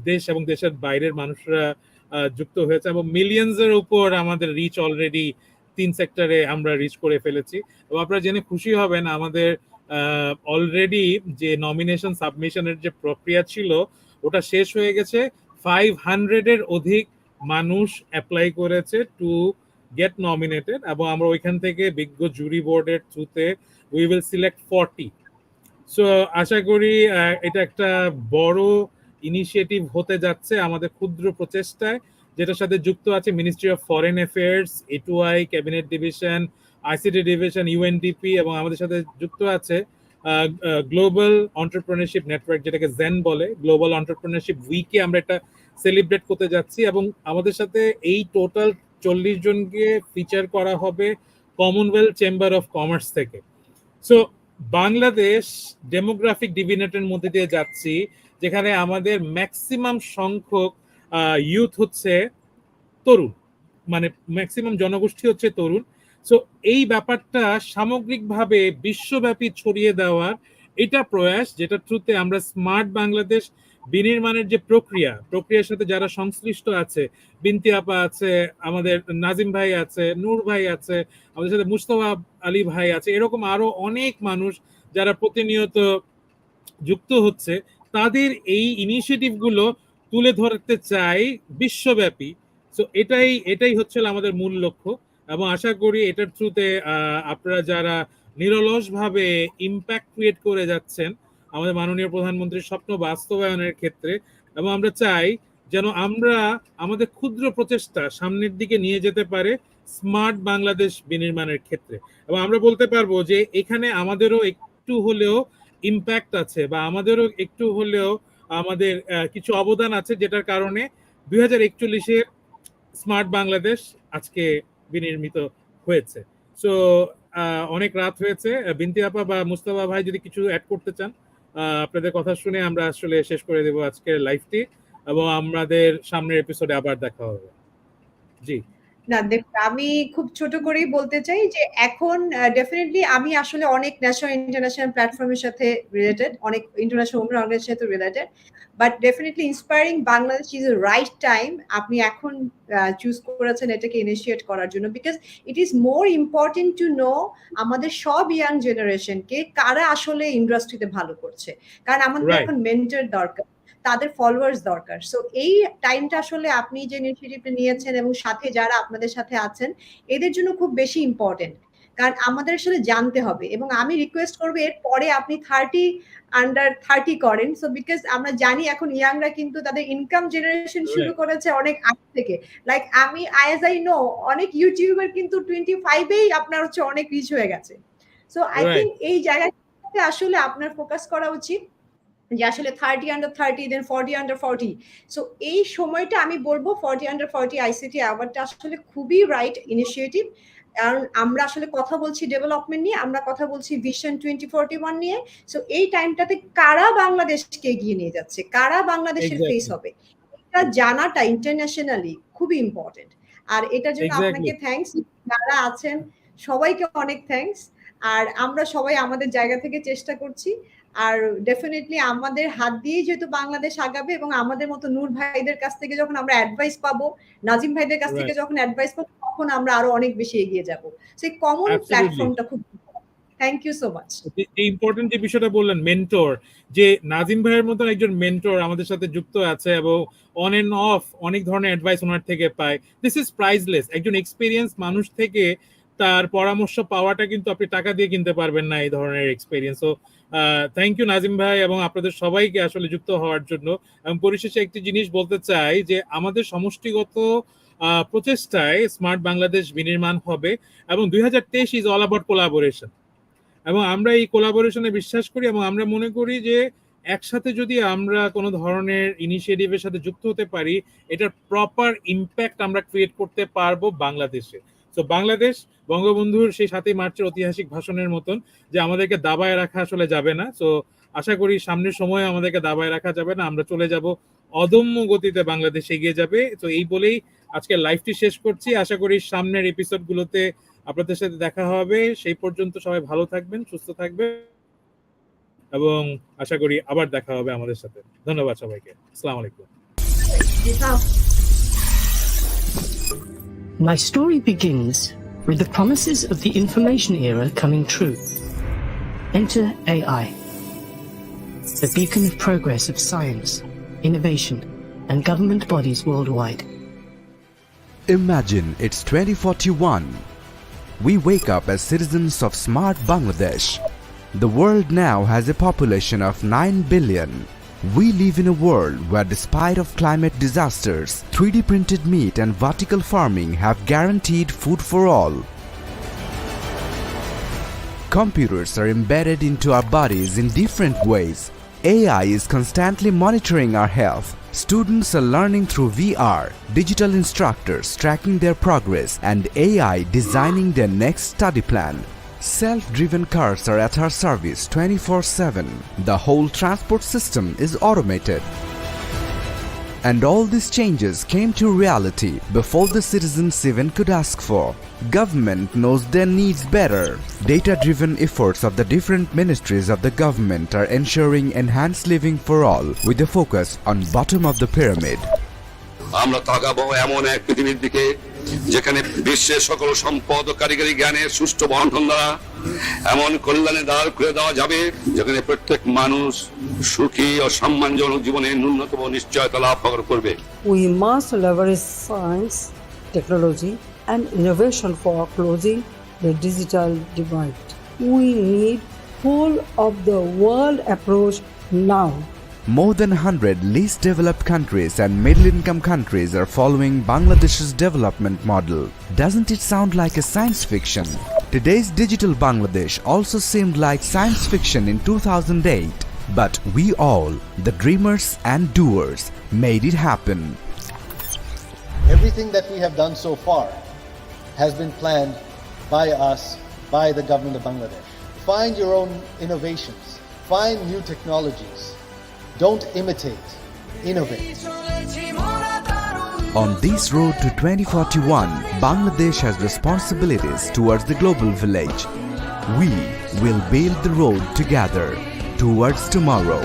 দেশ এবং দেশের বাইরের মানুষরা যুক্ত হয়েছে এবং মিলিয়নসের উপর আমাদের রিচ অলরেডি 3 সেক্টরে আমরা রিচ করে ফেলেছি। এবং আপনারা জেনে খুশি হবেন আমাদের অলরেডি যে নমিনেশন সাবমিশনের যে প্রক্রিয়া ছিল ওটা শেষ হয়ে গেছে। 500-এর অধিক মানুষ অ্যাপ্লাই করেছে টু গেট নমিনেটেড এবং আমরা ওইখান থেকে বিজ্ঞ জুরি বোর্ডের থ্রুতে উই উইল সিলেক্ট 40। সো আশা করি এটা একটা বড় ইনিশিয়েটিভ হতে যাচ্ছে আমাদের ক্ষুদ্র প্রচেষ্টায়, যেটার সাথে যুক্ত আছে ministry of foreign affairs, A two I, cabinet division, ICT division, UNDP, এবং আমাদের সাথে যুক্ত আছে গ্লোবাল এন্টারপ্রেনারশিপ নেটওয়ার্ক, যেটাকে জেন বলে। গ্লোবাল এন্টারপ্রেনারশিপ উইকে আমরা এটা সেলিব্রেট করতে যাচ্ছি এবং আমাদের সাথে এই টোটাল 40 জনকে ফিচার করা হবে কমনওয়েলথ চেম্বার অফ কমার্স থেকে। সো বাংলাদেশ ডেমোগ্রাফিক ডিভিডেন্ডের মধ্যে দিয়ে যাচ্ছি, যেখানে আমাদের ম্যাক্সিমাম সংখ্যক ইউথ হচ্ছে তরুণ, মানে ম্যাক্সিমাম জনগোষ্ঠী হচ্ছে তরুণ। সো এই ব্যাপারটা সামগ্রিকভাবে বিশ্বব্যাপী ছড়িয়ে দেওয়ার এটা প্রয়াস, যেটা থ্রুতে আমরা স্মার্ট বাংলাদেশ বিনির্মাণের যে প্রক্রিয়ার সাথে যারা সংশ্লিষ্ট আছে, বিনতি আপা আছে, আমাদের নাজিম ভাই আছে, নূর ভাই আছে, আমাদের সাথে মুস্তফা আলী ভাই আছে, এরকম আরো অনেক মানুষ যারা প্রতিনিয়ত যুক্ত হচ্ছে, তাদের এই ইনিশিয়েটিভ গুলো তুলে ধরতে চাই বিশ্বব্যাপী। সো এটাই হচ্ছে আমাদের মূল লক্ষ্য, এবং আশা করি এটার থ্রুতে আপনারা যারা নিরলসভাবে ইম্প্যাক্ট ক্রিয়েট করে যাচ্ছেন আমাদের মাননীয় প্রধানমন্ত্রীর স্বপ্ন বাস্তবায়নের ক্ষেত্রে, এবং আমরা চাই যেন আমরা আমাদের ক্ষুদ্র প্রচেষ্টা সামনের দিকে নিয়ে যেতে পারে স্মার্ট বাংলাদেশ বিনির্মাণের ক্ষেত্রে। এবং আমরা বলতে পারবো যে এখানে আমাদেরও একটু হলেও ইম্প্যাক্ট আছে, বা আমাদেরও একটু হলেও আমাদের কিছু অবদান আছে, যেটার কারণে 2041-এর স্মার্ট বাংলাদেশ আজকে বিনির্মিত হয়েছে। সো অনেক রাত হয়েছে, বিনতি আপা বা মুস্তাফা ভাই যদি কিছু অ্যাড করতে চান, আপনাদের কথা শুনে আমরা আসলে শেষ করে দেব আজকের লাইভটি, এবং আমাদের সামনের এপিসোডে আবার দেখা হবে। জি না, দেখুন, আমি খুব ছোট করেই বলতে চাই যে এখন ডেফিনেটলি আমি আসলে অনেক ন্যাশনাল ইন্টারন্যাশনাল প্ল্যাটফর্মের সাথে রিলেটেড, অনেক ইন্টারন্যাশনাল ওমেন অর্গানাইজেশনের সাথে related, but definitely inspiring Bangladesh is a right time. আপনি এখন চুজ করেছেন এটাকে ইনিশিয়েট করার জন্য, because it is more important to know আমাদের সব ইয়াং জেনারেশনকে কারা আসলে ইন্ডাস্ট্রিতে ভালো করছে, কারণ আমাদের এখন মেন্টর দরকার, তাদের ফলোয়ার্স দরকার। সো এই টাইমটা আসলে আপনি যে ইনিশিয়েটিভটা নিয়েছেন এবং সাথে যারা আপনাদের সাথে আছেন এদের জন্য খুব বেশি ইম্পর্টেন্ট, কারণ আমাদের আসলে জানতে হবে। এবং আমি রিকোয়েস্ট করবো এর পরে আপনি 30 করেন, সো বিকজ আমরা জানি এখন ইয়াংরা কিন্তু তাদের ইনকাম জেনারেশন শুরু করেছে অনেক আগে থেকে। লাইক আমি অ্যাজ আই নো অনেক ইউটিউবার কিন্তু 25-এই আপনার হচ্ছে অনেক রিচ হয়ে গেছে। সো আই থিঙ্ক এই জায়গাটাতে আসলে আপনার ফোকাস করা উচিত যে আসলে 30 under 30, দেন 40 under 40। সো এই সময়টা আমি বলবো 40 under 40 আইসিটি অ্যাওয়ার্ডটা আসলে খুবই রাইট ইনিশিয়েটিভ, কারণ আমরা আসলে কথা বলছি ডেভেলপমেন্ট নিয়ে, আমরা কথা বলছি ভিশন 2041 নিয়ে। সো এই টাইমটাতে কারা বাংলাদেশকে এগিয়ে নিয়ে যাচ্ছে, কারা বাংলাদেশের ফেস হবে, এটা জানাটা ইন্টারন্যাশনালি খুবই ইম্পর্টেন্ট। আর এটার জন্য আপনাকে থ্যাঙ্কস, যারা আছেন সবাইকে অনেক থ্যাঙ্কস। আর আমরা সবাই আমাদের জায়গা থেকে চেষ্টা করছি, আর ডেফিনেটলি আমাদের হাত দিয়ে যেহেতু বাংলাদেশ আগাবে, এবং আমাদের মতো নূর ভাইদের কাছ থেকে যখন আমরা অ্যাডভাইস পাবো, নাজিম ভাইদের কাছ থেকে যখন অ্যাডভাইস পাবো, তখন আমরা আরো অনেক বেশি এগিয়ে যাব। সেই কমন প্ল্যাটফর্মটা খুব থ্যাংক ইউ সো মাচ। এই ইম্পর্টেন্ট যে বিষয়টা বললেন মেন্টর, যে নাজিম ভাইয়ের মতন একজন মেন্টর আমাদের সাথে যুক্ত আছে এবং অন এন্ড অফ অনেক ধরনের অ্যাডভাইস ওনার থেকে পায়, দিস ইজ প্রাইসলেস। একজন এক্সপেরিয়েন্স মানুষ থেকে তার পরামর্শ পাওয়াটা কিন্তু আপনি টাকা দিয়ে কিনতে পারবেন না, এই ধরনের experience. So thank you Nazim ভাই এবং আপনাদের সবাইকে আসলে যুক্ত হওয়ার জন্য। এবং পরিশেষে একটি জিনিস বলতে চাই যে আমাদের সমষ্টিগত প্রচেষ্টায় স্মার্ট বাংলাদেশ বিনির্মাণ হবে, এবং 2023 ইজ অল অ্যাবাউট কোলাবোরেশন, এবং আমরা এই কোলাবোরেশনে বিশ্বাস করি, এবং আমরা মনে করি যে একসাথে যদি আমরা কোনো ধরনের ইনিশিয়েটিভের সাথে যুক্ত হতে পারি, এটার প্রপার ইম্প্যাক্ট আমরা ক্রিয়েট করতে পারবো বাংলাদেশে। তো বাংলাদেশ বঙ্গবন্ধুর সেই 7ই মার্চের ঐতিহাসিক ভাষণের মতন যে আমাদেরকে দাবায় রাখা আসলে যাবে না। তো আশা করি সামনের সময়ে আমাদেরকে দাবায় রাখা যাবে না, আমরা চলে যাব অদম্য গতিতে, বাংলাদেশ এগিয়ে যাবে। তো এই বলেই আজকে লাইভটি শেষ করছি। আশা করি সামনের এপিসোডগুলোতে আপনাদের সাথে দেখা হবে। সেই পর্যন্ত সবাই ভালো থাকবেন, সুস্থ থাকবেন, এবং আশা করি আবার দেখা হবে আমাদের সাথে। ধন্যবাদ সবাইকে। আসসালামু আলাইকুম। My story begins with the promises of the information era coming true. Enter AI, the beacon of progress of science, innovation, and government bodies worldwide. Imagine it's 2041. We wake up as citizens of smart Bangladesh. The world now has a population of 9 billion. We live in a world where, despite of climate disasters, 3D printed meat and vertical farming have guaranteed food for all. Computers are embedded into our bodies in different ways. AI is constantly monitoring our health. Students are learning through VR, digital instructors tracking their progress, and AI designing their next study plan. Self-driven cars are at our service 24/7. The whole transport system is automated. And all these changes came to reality before the citizens even could ask for. Government knows their needs better. Data-driven efforts of the different ministries of the government are ensuring enhanced living for all with a focus on bottom of the pyramid. আমরা তাকাবো এমন এক পৃথিবীর দিকে যেখানে বিশ্বের সকল সম্পদ ও কারিগরি জ্ঞানের সুষ্ঠু বন্টন দ্বারা এমন কল্যাণের দ্বার খুলে দেওয়া যাবে যেখানে প্রত্যেক মানুষ সুখী ও সম্মানজনক জীবনের ন্যূনতম নিশ্চয়তা লাভ করবে। We must leverage science, technology, and innovation for closing the digital divide. We need whole of the world approach now. More than 100 least developed countries and middle-income countries are following Bangladesh's development model. Doesn't it sound like a science fiction? Today's digital Bangladesh also seemed like science fiction in 2008, but we all, the dreamers and doers, made it happen. Everything that we have done so far has been planned by us, by the government of Bangladesh. Find your own innovations, find new technologies. Don't imitate, innovate. On this road to 2041, Bangladesh has responsibilities towards the global village. We will build the road together towards tomorrow.